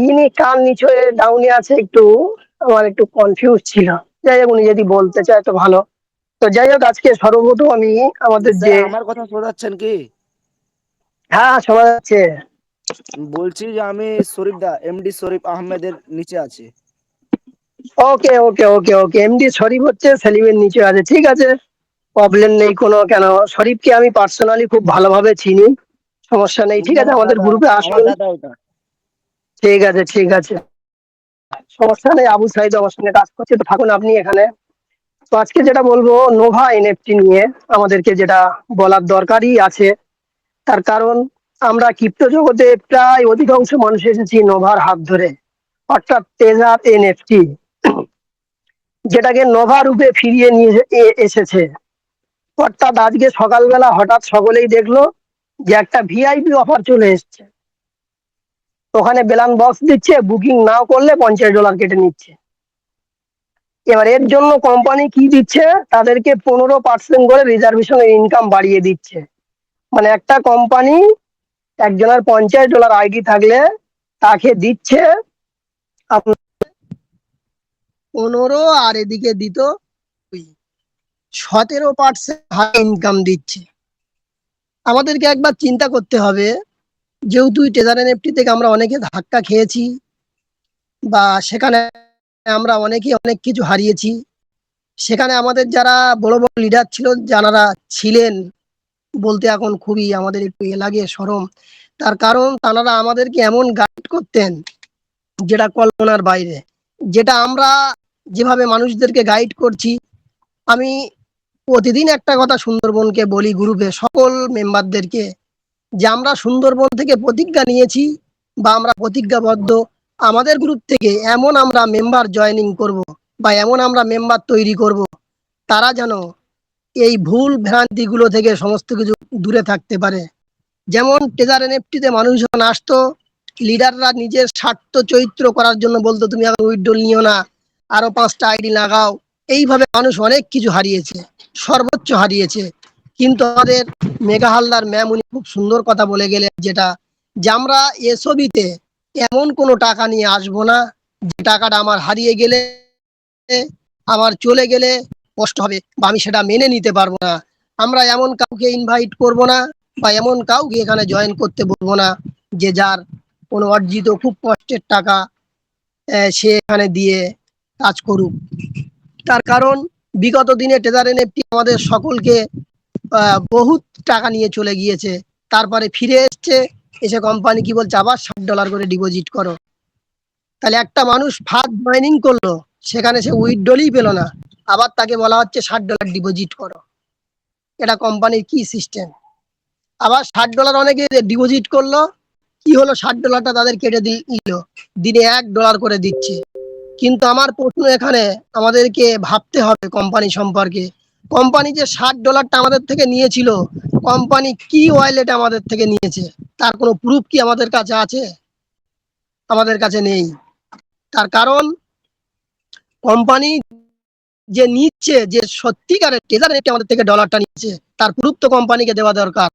ইনি কার নিচে ডাউনে আছে একটু, আমার একটু কনফিউজ ছিল। যাই হোক, উনি যদি বলতে চায় তো ভালো। তো যাই হোক, আজকে সর্বপ্রথম আমি আমাদের স্যার যে, আমার কথা শোনা যাচ্ছেন কি? হ্যাঁ শোনা যাচ্ছে। বলছি যে আমি শরীফ দা, এমডি শরীফ আহমেদের নিচে আছি। ওকে ওকে ওকে ওকে, এমডি শরীফ হচ্ছে সেলিমের নিচে আছে। ঠিক আছে, প্রবলেম নেই কোনো। কেন, শরীফকে আমি পার্সোনালি খুব ভালোভাবে চিনি, সমস্যা নেই। ঠিক না আছে, না আমাদের দাদা, গ্রুপে আমার আসুন। দাদা ওটা। ঠিক আছে ঠিক আছে, সমস্যা নেই। আবু সাইদ আমার সঙ্গে কাজ করছে, তো থাকুন আপনি এখানে। তো আজকে যেটা বলবো নোভা এনএফটি নিয়ে, আমাদেরকে যেটা বলার দরকারই আছে। তার কারণ আমরা ক্রিপ্টো জগতে প্রায় অধিকাংশ মানুষ এসেছি নোভার হাত ধরে, অর্থাৎ টেজার এনএফটি, যেটাকে নোভা রূপে ফিরিয়ে নিয়ে এসেছে। অর্থাৎ আজকে সকালবেলা হঠাৎ সকলেই দেখলো যে একটা ভিআইপি অফার চলে এসছে। ওখানে বেলান বক্স দিচ্ছে, বুকিং নাও করলে $50 কেটে নিচ্ছে। এবার এর জন্য কোম্পানি কি দিচ্ছে, তাদেরকে 15% করে রিজার্ভেশনের ইনকাম বাড়িয়ে দিচ্ছে। মানে একটা কোম্পানি একজনের $50 আইডি থাকলে তাকে দিচ্ছে আপনার 15, আর এদিকে দিত 17% ইনকাম দিচ্ছে। আমাদেরকে একবার চিন্তা করতে হবে, যেহেতু টেজার এনএফটি থেকে আমরা অনেকে ধাক্কা খেয়েছি, বা সেখানে আমরা অনেকে অনেক কিছু হারিয়েছি। সেখানে আমাদের যারা বড় বড় লিডার ছিল, যারা ছিলেন, বলতে এখন খুবই আমাদের একটু লাগে শরম। তার কারণ তারা আমাদেরকে এমন গাইড করতেন যেটা কল্পনার বাইরে। যেটা আমরা যেভাবে মানুষদেরকে গাইড করছি, আমি প্রতিদিন একটা কথা সুন্দরবনকে বলি, গ্রুপে সকল মেম্বারদেরকে, যে আমরা সুন্দরবন থেকে প্রতিজ্ঞা নিয়েছি, বা আমরা প্রতিজ্ঞাবদ্ধ, আমাদের গ্রুপ থেকে এমন আমরা মেম্বার জয়েনিং করব, বা এমন আমরা মেম্বার তৈরি করব, তারা যেন এই ভুল ভ্রান্তিগুলো থেকে সমস্ত কিছু দূরে থাকতে পারে। যেমন টেজার এনএফটিতে মানুষজন আসতো, লিডাররা নিজের স্বার্থ চরিত্র করার জন্য বলতো তুমি এখন উইথড্রল নিও না, আরো 5টা আইডি লাগাও। এইভাবে মানুষ অনেক কিছু হারিয়েছে, সর্বোচ্চ হারিয়েছে। কিন্তু আমাদের মেঘা হালদার ম্যাম উনি খুব সুন্দর কথা বলে গেলেন, যেটা যে আমরা এসবিতে এমন কোনো টাকা নিয়ে আসবো না যে টাকাটা আমার হারিয়ে গেলে, আমার চলে গেলে কষ্ট হবে বা আমি সেটা মেনে নিতে পারবো না। আমরা এমন কাউকে ইনভাইট করব না বা এমন কাউকে এখানে জয়েন করতে বলবো না যে যার কোনো অর্জিত খুব কষ্টের টাকা সে এখানে দিয়ে কাজ করুক। তার কারণ বিগত দিনে টেজার এনএফটি আমাদের সকলকে বহুত টাকা নিয়ে চলে গিয়েছে, তারপরে ফিরে এসছে, এসে কোম্পানি কি বলছে আবার $60 করে ডিপোজিট করো। তাহলে একটা মানুষ ফার্স্ট জয়েনিং করলো, সেখানে সে উইথড্রলই পেলো না, আবার তাকে বলা হচ্ছে $60 ডিপোজিট করো। এটা কোম্পানির কি সিস্টেম? আবার $60 অনেকে ডিপোজিট করলো, কি হলো, $60টা তাদের কেটে দিল, দিনে $1 করে দিচ্ছে। কিন্তু আমার প্রশ্ন এখানে, আমাদেরকে ভাবতে হবে কোম্পানি সম্পর্কে। কোম্পানি যে $60টা আমাদের থেকে নিয়েছিল, কোম্পানি কি ওয়ালেটে আমাদের থেকে নিয়েছে তার কোনো প্রুফ কি আমাদের কাছে আছে? আমাদের কাছে নেই। তার কারণ কোম্পানি যে নিচ্ছে, যে সত্যিকারের টেজার রেটে আমাদের থেকে ডলারটা নিচ্ছে, তার প্রুফ তো কোম্পানিকে দেওয়া দরকার।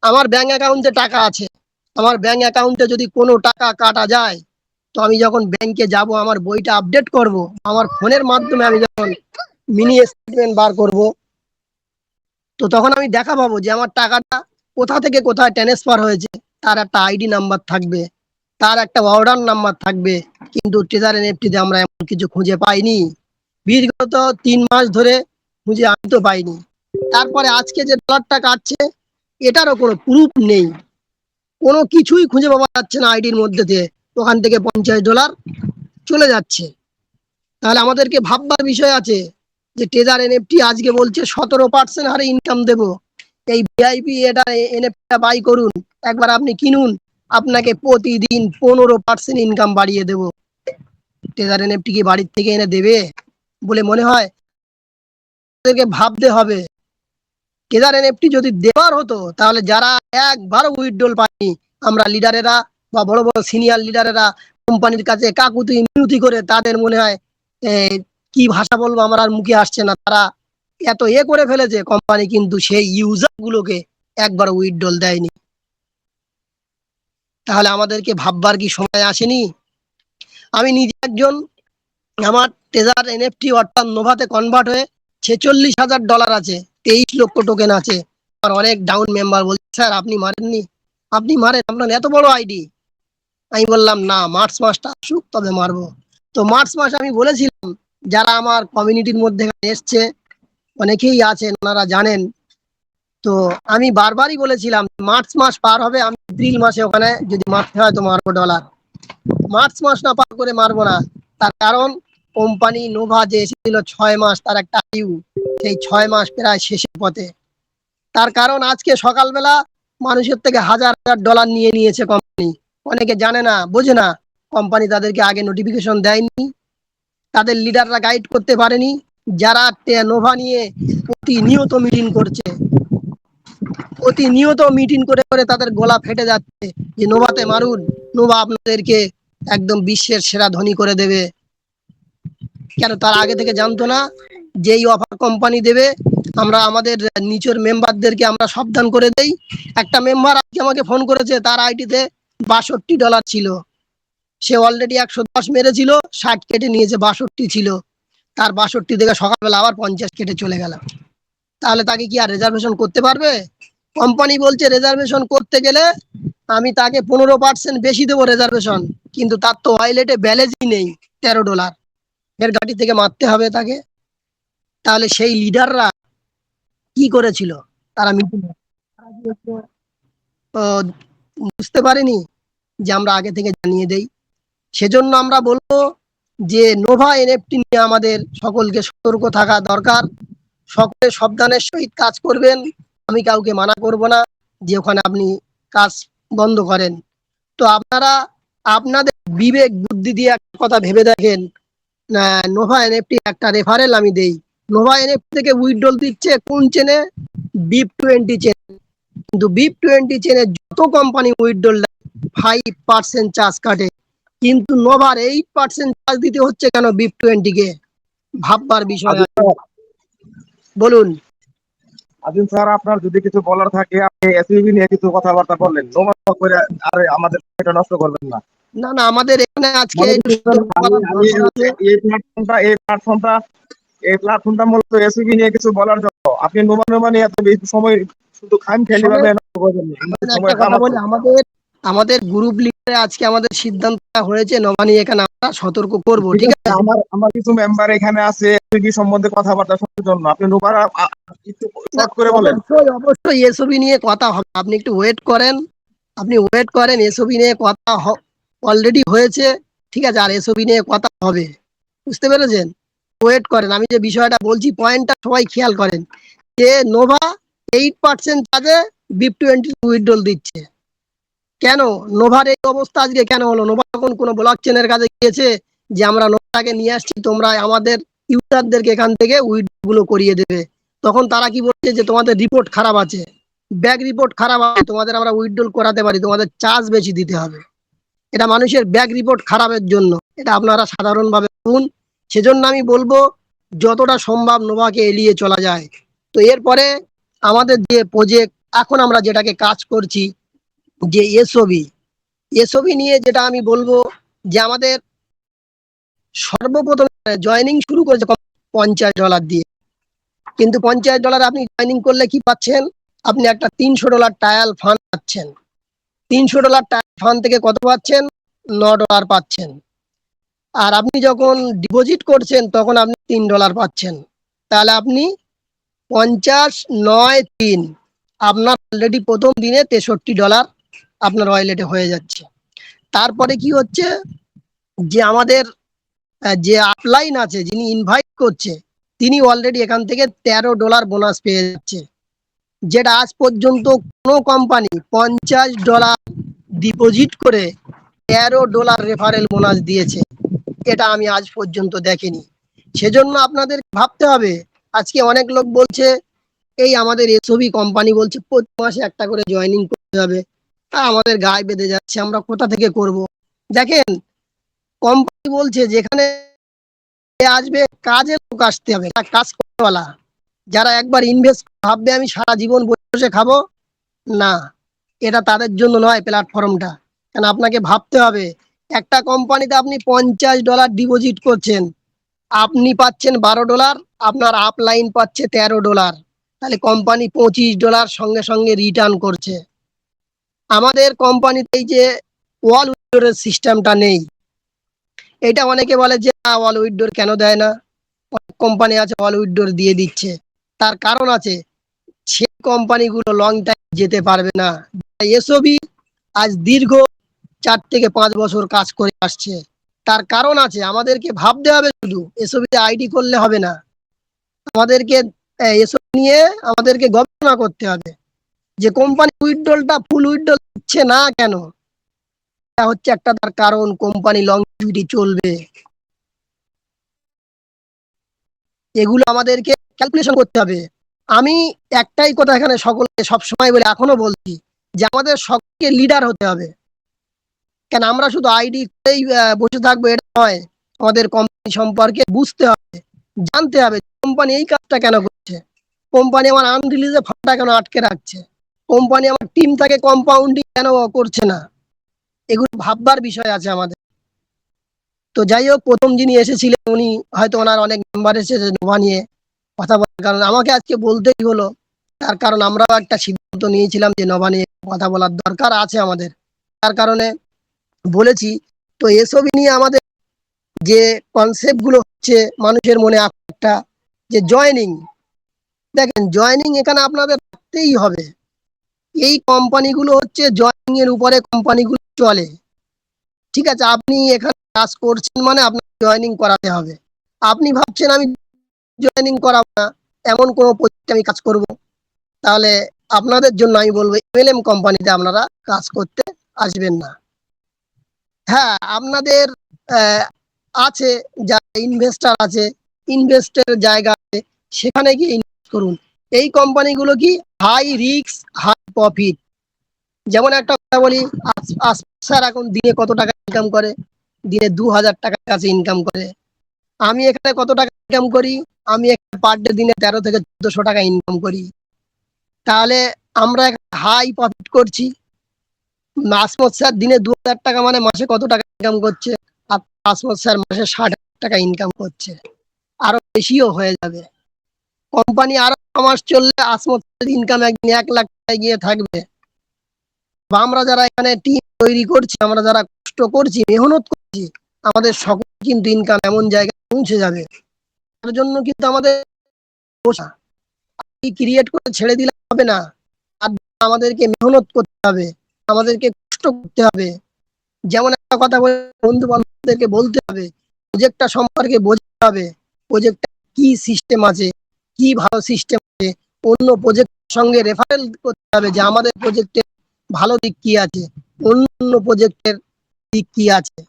আমার ব্যাংক অ্যাকাউন্টে টাকা আছে, আমার ব্যাংক অ্যাকাউন্টে যদি কোনো টাকা কাটা যায়, তো আমি যখন ব্যাংকে যাব, আমার বইটা আপডেট করব, আমার ফোনের মাধ্যমে আমি যখন মিনি স্টেটমেন্ট বার করব, তো তখন আমি দেখা পাবো যে আমার টাকাটা কোথা থেকে কোথায় ট্রান্সফার হয়েছে, তার একটা আইডি নাম্বার থাকবে, তার একটা অর্ডার নাম্বার থাকবে। কিন্তু ট্রেজার এনএফটিতে আমরা এমন কিছু খুঁজে পাইনি, বিগত 3 মাস ধরে খুঁজে আমি তো পাইনি। তারপরে আজকে যে ডলারটা কাটছে, এটারও কোনো প্রুফ নেই, কোনো কিছুই খুঁজে পাওয়া যাচ্ছে না আইডির মধ্যে দিয়ে, ওখান থেকে $50 চলে যাচ্ছে। তাহলে আমাদেরকে ভাববার বিষয় আছে যে ট্রেজার এনএফটি আজকে বলছে 17% হারে ইনকাম দেব, এই ভিআইপি এটা এনএফটিটা বাই করুন, একবার আপনি কিনুন, আপনাকে প্রতিদিন 15% ইনকাম বাড়িয়ে দেব। ট্রেজার এনএফটি কি বাড়ির থেকে এনে দেবে বলে মনে হয়? আমাদেরকে ভাবতে হবে। ট্রেজার এনএফটি যদি দেওয়ার হতো, তাহলে যারা একবারও উইথড্রল পায়নি, আমরা লিডারেরা বা বড় বড় সিনিয়র লিডারেরা কোম্পানির কাছে কাকুতি মিনতি করে, তাদের মনে হয় কি ভাষা বলবো আমার আর মুখে আসছে না, তারা এত করে ফেলেছে কোম্পানি, কিন্তু সেই ইউজার গুলোকে একবার উইথড্রল দেয়নি। তাহলে আমাদেরকে ভাববার কি সময় আসেনি? আমি নিজে একজন, আমার ট্রেজার এনএফটি অর্থাৎ নোভাতে কনভার্ট হয়ে $46,000 আছে, 23 লক্ষ টোকেন আছে। আর অনেক ডাউন মেম্বার বলছে স্যার আপনি মারেননি, আপনি মারেন, আপনার এত বড় আইডি। আমি বললাম না, মার্চ মাসটা আসুক তবে মারবো। তো মার্চ মাস আমি বলেছিলাম, যারা আমার কমিউনিটির মধ্যে এসছে অনেকেই আছেন, ওনারা জানেন। তো আমি বারবারই বলেছিলাম মার্চ মাস পার হবে, আমি এপ্রিল মাসে ওখানে যদি মারতে হয় তো মারবো ডলার। মার্চ মাস না পার করে মারবো না। তার কারণ কোম্পানি নোভা যে এসেছিল 6 মাস, তার একটা আয়ু, সেই 6 মাস প্রায় শেষের পথে। তার কারণ আজকে সকালবেলা মানুষের থেকে $1,000 নিয়ে নিয়েছে কোম্পানি। অনেকে জানে না, বোঝে না, কোম্পানি তাদেরকে আগে নোটিফিকেশন দেয়নি, তাদের লিডাররা গাইড করতে পারেনি। যারা নোভা নিয়ে প্রতিনিয়ত মিটিং করছে, প্রতিনিয়ত মিটিং করে করে তাদের গলা ফেটে যাচ্ছে যে নোভাতে মারুন, নোভা আপনাদেরকে একদম বিশ্বের সেরা ধনী করে দেবে। কেন তারা আগে থেকে জানতো না যে এই অফার কোম্পানি দেবে? আমরা আমাদের নিচের মেম্বারদেরকে আমরা সাবধান করে দেই। একটা মেম্বার আজকে আমাকে ফোন করেছে, তার আইডিতে $62 ছিল, সে অলরেডি 110 মেরেছিল, 60 কেটে নিয়েছে, 62 ছিল, তার 62 থেকে সকালবেলা আবার 50 কেটে চলে গেল। তাহলে তাকে কি আর রিজার্ভেশন করতে পারবে? কোম্পানি বলছে রিজার্ভেশন করতে গেলে আমি তাকে 15% বেশি দেবো রিজার্ভেশন, কিন্তু তার তো ওয়ালেটে ব্যালেন্সই নেই $13, এর গাড়ি থেকে মারতে হবে তাকে। তাহলে সেই লিডাররা কি করেছিল? তারা মিটিং বুঝতে পারেনি যে আমরা আগে থেকে জানিয়ে দেই। সেজন্য আমরা বলবো যে নোভা এনএফটি নিয়ে আমাদের সকলকে সতর্ক থাকা দরকার। সকলে সাবধানের সহিত কাজ করবেন। আমি কাউকে মানা করব না যে ওখানে আপনি কাজ বন্ধ করেন। তো আপনারা আপনাদের বিবেক বুদ্ধি দিয়ে একটা কথা ভেবে দেখেন, নোভা এনএফটি একটা রেফারেল আমি দেই, নোভা এনএফটি থেকে উইথড্রল দিচ্ছে কোন চেনে? BIP20 chain. কিন্তু BIP20 চেনে যত কোম্পানি উইথড্রল দেয় 5% চার্জ কাটে, কিন্তু নোভার 8% চার্জ দিতে হচ্ছে কেন BIP20 কে? ভাববার বিষয় আছে। বলুন। আজিম স্যার, আপনার যদি কিছু বলার থাকে আপনি এসইবি নিয়ে কিছু কথাবার্তা বললেন, নোংরা করে আর আমাদের এটা নষ্ট করবেন না। না না, আমাদের এখানে আজকে মনে একটু করবেন সতর্ক আমি করার আমি দরকার আছে। এই প্ল্যাটফর্মটা মূলত এসইবি নিয়ে কিছু বলার জন্য। আপনি নোমা নিয়ে এত বেশি সময় শুধু খাম খেয়ালি ভাবে শোনেন, নষ্ট করবেন না। আমাদের একটা সময় খাম কথা আছে। বলি, আমাদের গ্রুপ লিডারে আজকে আমাদের সিদ্ধান্ত হয়েছে নবানী এখানে আমরা সতর্ক করব, ঠিক ঠিক আছে, আছে? আমার আমার কিছু মেম্বার এখানে আছে এসইবি সম্বন্ধে কথাবার্তা শোনার জন্য। আপনি নোমার একটু না, শর্ট করে বলেন। অবশ্যই অবশ্যই এসবি নিয়ে কথা হবে, আপনি একটু ওয়েট করেন। এসবি নিয়ে কথা অলরেডি হয়েছে, ঠিক আছে? আর এসবি নিয়ে কথা হবে, বুঝতে পেরেছেন? ওয়েট করেন, আমি যে বিষয়টা বলছি পয়েন্টটা সবাই খেয়াল করেন, যে নোভা 8% চার্জে BIP20 উইথড্রল দিচ্ছে। কেন নোভার এই অবস্থা আজকে কেন হলো? নোভা যখন কোনো ব্লক চেনের কাছে গিয়েছে যে আমরা নোভাকে নিয়ে আসছি, তোমরা আমাদের ইউজারদেরকে এখান থেকে উইথড্রল গুলো করিয়ে দেবে, তখন তারা কি বলছে যে তোমাদের রিপোর্ট খারাপ আছে, ব্যাক রিপোর্ট খারাপ আছে, তোমাদের আমরা উইথড্রল করাতে পারি, তোমাদের চার্জ বেশি দিতে হবে। এটা মানুষের ব্যাক রিপোর্ট খারাপের জন্য, এটা আপনারা সাধারণভাবে শুনুন। সেজন্য আমি বলবো যতটা সম্ভব নোভাকে এড়িয়ে চলা যায়। তো এরপরে আমাদের যে প্রজেক্ট, এখন আমরা যেটাকে কাজ করছি, যে এসওবি নিয়ে যেটা আমি বলবো, যে আমাদের সর্বপ্রথম জয়েনিং শুরু করেছে $50 দিয়ে, কিন্তু $50 আপনি জয়েনিং করলে কি পাচ্ছেন? আপনি একটা $300 ট্রায়াল ফান্ড পাচ্ছেন। $300 ট্রায়াল ফান্ড থেকে কত পাচ্ছেন? $9 পাচ্ছেন। আর আপনি যখন ডিপোজিট করছেন তখন আপনি $3 পাচ্ছেন। তাহলে আপনি 50, 9, 3, আপনার অলরেডি প্রথম দিনে $63 আপনার ওয়ালেটে হয়ে যাচ্ছে। তারপরে কি হচ্ছে, যে আমাদের যে আপলাইন আছে, যিনি ইনভাইট করছে, তিনি অলরেডি এখান থেকে $13 বোনাস পেয়ে যাচ্ছে, যেটা আজ পর্যন্ত কোনো কোম্পানি $50 ডিপোজিট করে $13 রেফারেল বোনাস দিয়েছে, এটা আমি আজ পর্যন্ত দেখিনি। সেজন্য আপনাদের ভাবতে হবে। আজকে অনেক লোক বলছে এই আমাদের এসবি কোম্পানি বলছে প্রতি মাসে একটা করে জয়েনিং করতে হবে, আমাদের গায়ে বেঁধে যাচ্ছে, আমরা কোথা থেকে করব? দেখেন, কোম্পানি বলছে যেখানে আসবে কাজের লোক আসতে হবে, কাজ করেওয়ালা। যারা একবার ইনভেস্ট ভাববে আমি সারা জীবন বসে খাবো, না, এটা তাদের জন্য নয় প্ল্যাটফর্মটা। কারণ আপনাকে ভাবতে হবে, একটা কোম্পানিতে আপনি $50 ডিপোজিট করছেন, আপনি পাচ্ছেন $12, আপনার আপলাইন পাচ্ছে $13, তাহলে কোম্পানি $25 সঙ্গে সঙ্গে রিটার্ন করছে। আমাদের কোম্পানিতে এই যে ওয়াল উইথড্রয়ের সিস্টেমটা নেই, এটা অনেকে বলে যে ওয়াল উইথড্রো কেন দেয় না? অনেক কোম্পানি আছে ওয়াল উইথড্রো দিয়ে দিচ্ছে, তার কারণ আছে, সেই কোম্পানিগুলো লং টাইম যেতে পারবে না। এসবি আজ দীর্ঘ 4 থেকে 5 বছর কাজ করে আসছে, তার কারণ আছে। আমাদেরকে ভাবতে হবে, শুধু এসবিতে আইডি করলে হবে না, আমাদেরকে এসব নিয়ে আমাদেরকে গবেষণা করতে হবে, যে কোম্পানি উইথড্রলটা ফুল উইথড্রল দিচ্ছে না কেন। এটা হচ্ছে একটা তার কারণ, কোম্পানি লংজিভিটি চলবে, এগুলো আমাদেরকে ক্যালকুলেশন করতে হবে। আমি একটাই কথা এখানে সকলকে সবসময় বলে, এখনো বলছি, যে আমাদের সকলকে লিডার হতে হবে। কেন আমরা শুধু আইডি করেই বসে থাকবো এটা নয়, আমাদের কোম্পানি সম্পর্কে বুঝতে হবে, জানতে হবে কোম্পানি এই কাজটা কেন করছে, কোম্পানি আমার আনরিলিজে ফান্ডটা কেন আটকে রাখছে, কোম্পানি আমার টিম থেকে কম্পাউন্ডিং কেন করছে না, এগুলো ভাববার বিষয় আছে আমাদের। তো যাই হোক, প্রথম যিনি এসেছিলেন উনি হয়তো ওনার অনেক মেম্বার এসেছে নোভা নিয়ে কথা বলার কারণে, আমাকে আজকে বলতেই হলো, তার কারণ আমরাও একটা সিদ্ধান্ত নিয়েছিলাম যে নোভা নিয়ে কথা বলার দরকার আছে আমাদের, তার কারণে বলেছি। তো এসবই নিয়ে আমাদের যে কনসেপ্ট গুলো হচ্ছে মানুষের মনে একটা, যে জয়েনিং, দেখেন জয়েনিং এখানে আপনাদের রাখতেই হবে। এই কোম্পানিগুলো হচ্ছে জয়েনিং এর উপরে কোম্পানিগুলো চলে, ঠিক আছে? আপনি এখানে কাজ করছেন মানে আপনাকে জয়েনিং করাতে হবে। আপনি ভাবছেন আমি জয়েনিং করাবো না, এমন কোনো প্রজেক্টে আমি কাজ করব, তাহলে আপনাদের জন্য আমি বলবো এমএলএম কোম্পানিতে আপনারা কাজ করতে আসবেন না। হ্যাঁ, আপনাদের আছে, যারা ইনভেস্টার আছে, ইনভেস্টের জায়গা আছে, সেখানে গিয়ে ইনভেস্ট করুন। এই কোম্পানিগুলো কি হাই রিস্ক হাই প্রফিট, যেমন একটা কথা বলি, স্যার এখন দিনে কত টাকা ইনকাম করে? দিনে 2000 টাকার কাছে ইনকাম করে। আমি এখানে কত টাকা ইনকাম করি? আমি এখানে পার ডে দিনে 13 থেকে 1400 টাকা ইনকাম করি। তাহলে আমরা হাই প্রফিট করছি। আসমত স্যার দিনে 2000 টাকা মানে মাসে কত টাকা ইনকাম করছে? আর আসমত স্যার মাসে 60,000 টাকা ইনকাম করছে, আরো বেশিও হয়ে যাবে। কোম্পানি আরো 6 মাস চললে আসমত ইনকাম একদিন 1 লাখ টাকায় গিয়ে থাকবে। বা আমরা যারা এখানে টিম তৈরি করছি, আমরা যারা কষ্ট করছি, মেহনত করছি, আমাদের সকল কিন্তু ইনকাম এমন জায়গায় পৌঁছে যাবে। তার জন্য কিন্তু আমাদের ক্রিয়েট করে ছেড়ে দিলে হবে না। আমাদেরকে মেহনত করতে হবে, আমাদেরকে কষ্ট করতে হবে। যেমন একটা কথা বলে, বন্ধু বান্ধবদেরকে বলতে হবে, প্রজেক্টটা সম্পর্কে বোঝাতে হবে, প্রজেক্টটা কি সিস্টেম আছে, কি ভালো সিস্টেম আছে, অন্য প্রজেক্টের সঙ্গে রেফারেল করতে হবে যে আমাদের প্রজেক্টের ভালো দিক কি আছে, অন্য প্রজেক্টের দিক কি আছে।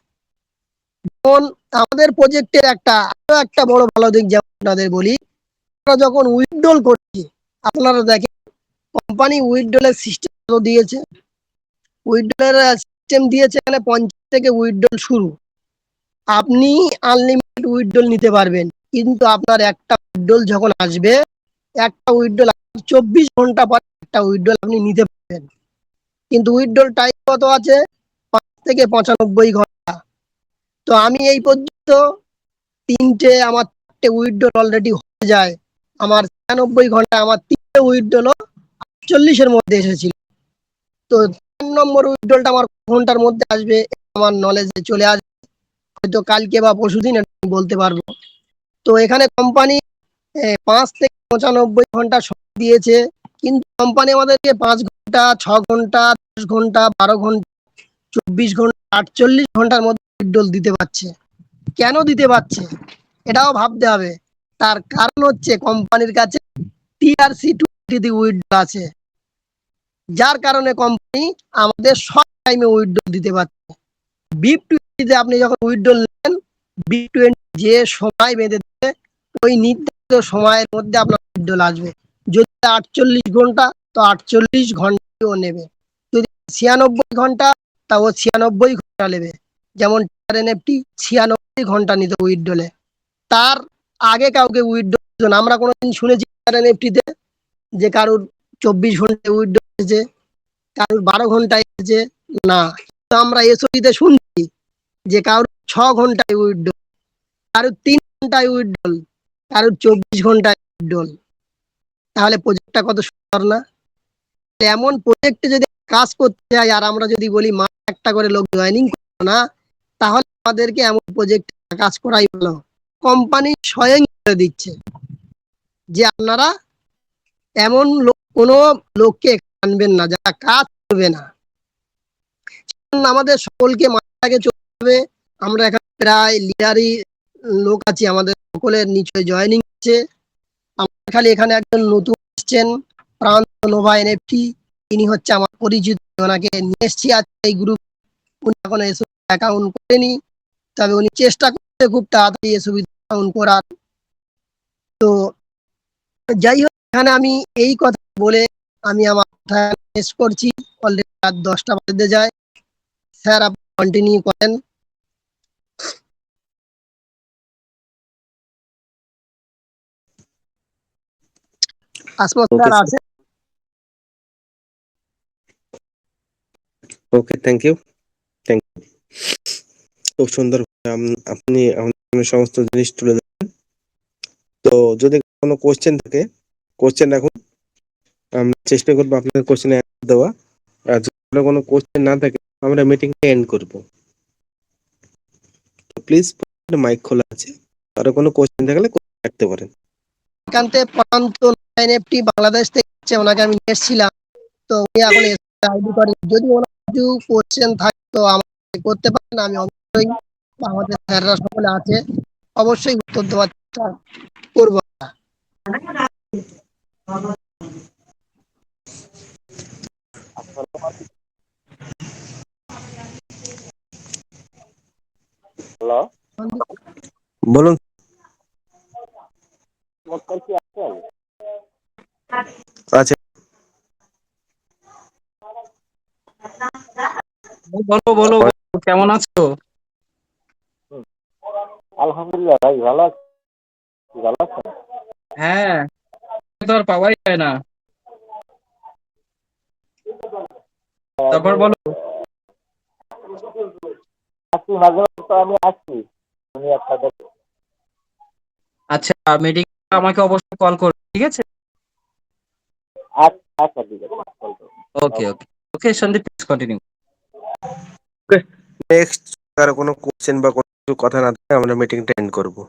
যেমন আমাদের প্রজেক্টের আরো একটা বড় ভালো দিক, যেমন আপনাদের বলি, আমরা যখন উইথড্রল করছি, আপনারা দেখেন কোম্পানি উইথড্রলের সিস্টেম দিয়েছে। উইথড্রলের সিস্টেম দিয়েছে এখানে 50 থেকে উইথড্রল শুরু। আপনি আনলিমিটেড উইথড্রল নিতে পারবেন, কিন্তু আপনার একটা উইথড্রল যখন আসবে, একটা উইথড্রল 24 ঘন্টা পর একটা উইথড্রল আপনি নিতে পারবেন। কিন্তু উইথড্রল টাইম কত আছে? 5 থেকে 95 ঘন্টা। তো আমি এই পর্যন্ত আমার 4টে উইথড্রল অলরেডি হয়ে যায়। আমার 96 ঘন্টা আমার 3টে উইথড্রল 40-এর মধ্যে এসেছিল। তো 4 নম্বর উইথড্রলটা আমার ঘন্টার মধ্যে আসবে, আমার নলেজে চলে আসবে, হয়তো কালকে বা পরশুদিন আমি বলতে পারবো। তো এখানে কোম্পানি 5 থেকে 95 ঘন্টা সময় দিয়েছে, কিন্তু কোম্পানি আমাদেরকে 5 ঘন্টা, 6 ঘন্টা, 10 ঘন্টা, 12 ঘন্টা, 24 ঘন্টা, 48 ঘন্টার মধ্যে উইথড্রল দিতে পারছে। কেন দিতে পারছে এটাও ভাবতে হবে। তার কারণ হচ্ছে কোম্পানির কাছে টিআরসি 20 উইথড্রল আছে, যার কারণে কোম্পানি আমাদের সব টাইমে উইথড্রল দিতে পারছে। বিপ 20 আপনি যখন উইথড্রল নেন, বিপ 20 যে সময় বেঁধে দেবে, ওই নির্ধারিত সময়ের মধ্যে আপনার উইথড্রল আসবে। যদি 48 ঘন্টা, তো 48 ঘন্টাও নেবে। যদি 96 ঘন্টা, তা ও 96 ঘন্টা নেবে। যেমন এনএফটি 96 ঘন্টা নিত উইথড্রলে। তার আগে কাউকে উইথড্রল আমরা কোনোদিন শুনেছি এনএফটিতে যে কারুর 24 ঘন্টায় উইথড্রল এসেছে, কারুর 12 ঘন্টায় এসেছে? না। কিন্তু আমরা এসওপিতে শুনছি যে কারুর 6 ঘন্টায় উইথড্রল, কারুর 3 ঘন্টায় উইথড্রল, কারুর 24 ঘন্টায় উইথড্রল। তাহলে প্রজেক্টটা কত সুন্দর না? এমন প্রজেক্টে যদি কাজ করতে যাই, আর আমরা যদি বলি মাস একটা করে লোক জয়েনিং করবো না, তাহলে আমাদেরকে এমন প্রজেক্টে কাজ করাই ভালো। কোম্পানি স্বয়ং করে দিচ্ছে যে আপনারা এমন কোনো লোককে আনবেন না যারা কাজ করবে না। আমাদের সকলকে মাথায় চলতে হবে। আমরা এখানে প্রায় লিডারি লোক আছি, আমাদের সকলের নিচে জয়েনিং হচ্ছে। আমরা খালি এখানে একজন নতুন এসছেন, প্রান্ত নোভা এনএফটি, তিনি হচ্ছে আমার পরিচিত, ওনাকে নিয়ে এসছি আজকে এই গ্রুপ। উনি এখন এসব অ্যাকাউন্ট করেনি, তবে উনি চেষ্টা করছে খুব তাড়াতাড়ি এসব অ্যাকাউন্ট করার। তো যাই হোক, এখানে আমি এই কথা বলে আমি আমার কথা শেষ করছি। অলরেডি রাত 10টা বাজতে যায়। স্যার আপনি কন্টিনিউ করেন। আসমত ওকে স্যার স্যার, আছে? ওকে, থ্যাংক ইউ, থ্যাংক ইউ। খুব সুন্দর আপনি আমাদের সমস্ত জিনিস তুলে দেন। তো যদি কোনো কোশ্চেন থাকে, কোশ্চেন রাখুন, আমরা চেষ্টা করবো আপনাদের কোশ্চেনে অ্যান্সার দেওয়া। আর যদি কোনো কোশ্চেন না থাকে, আমরা মিটিংটা এন্ড করবো। তো প্লিজ, মাইক খোলা আছে, আরো কোনো কোশ্চেন থাকলে রাখতে পারেন। এখান থেকে প্রান্ত এনএফটি বাংলাদেশ থেকে হচ্ছে, ওনাকে আমি নিয়ে এসেছিলাম। তো উনি এখন আইডি করেন। যদি ওনার কিছু কোশ্চেন থাকে তো আমাকে করতে পারেন, আমি অবশ্যই, আমাদের স্যাররা সকলে আছে, অবশ্যই উত্তর দেওয়ার চেষ্টা করবো। হ্যালো, বলুন। কি আছেন? আচ্ছা, বলো বলো বলো, কেমন আছো? আলহামদুলিল্লাহ ভাই, ভালো আছি। ভালো আছেন? হ্যাঁ, তো আর পাওয়াই যায় না। তারপর বলো। আছি, মাঝে মাঝে তো আমি আসছি। আমি আপনাদের আচ্ছা, মিটিং আমাকে অবশ্যই কল করবে, ঠিক আছে? আচ্ছা আচ্ছা, ঠিক আছে, call করবো। ওকে ওকে ওকে, সন্দীপ, প্লিজ কন্টিনিউ। নেক্সট কারো কোনো কোশ্চেন বা কোনো কিছু কথা না থাকে আমরা মিটিংটা এন্ড করবো।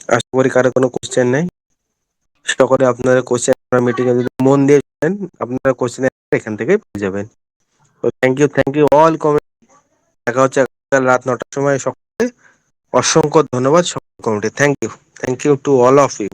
আশা করি কারো কোনো কোশ্চেন নেই। সকলে আপনারা কোশ্চেন মিটিং এ যদি মন দিয়ে শুনেন, আপনারা কোশ্চেন এখান থেকে পেয়ে যাবেন। তো থ্যাংক ইউ অল কমিটি। দেখা হচ্ছে কাল রাত 9টার সময়। সকলে অসংখ্য ধন্যবাদ সকল committee. Thank you to all of you.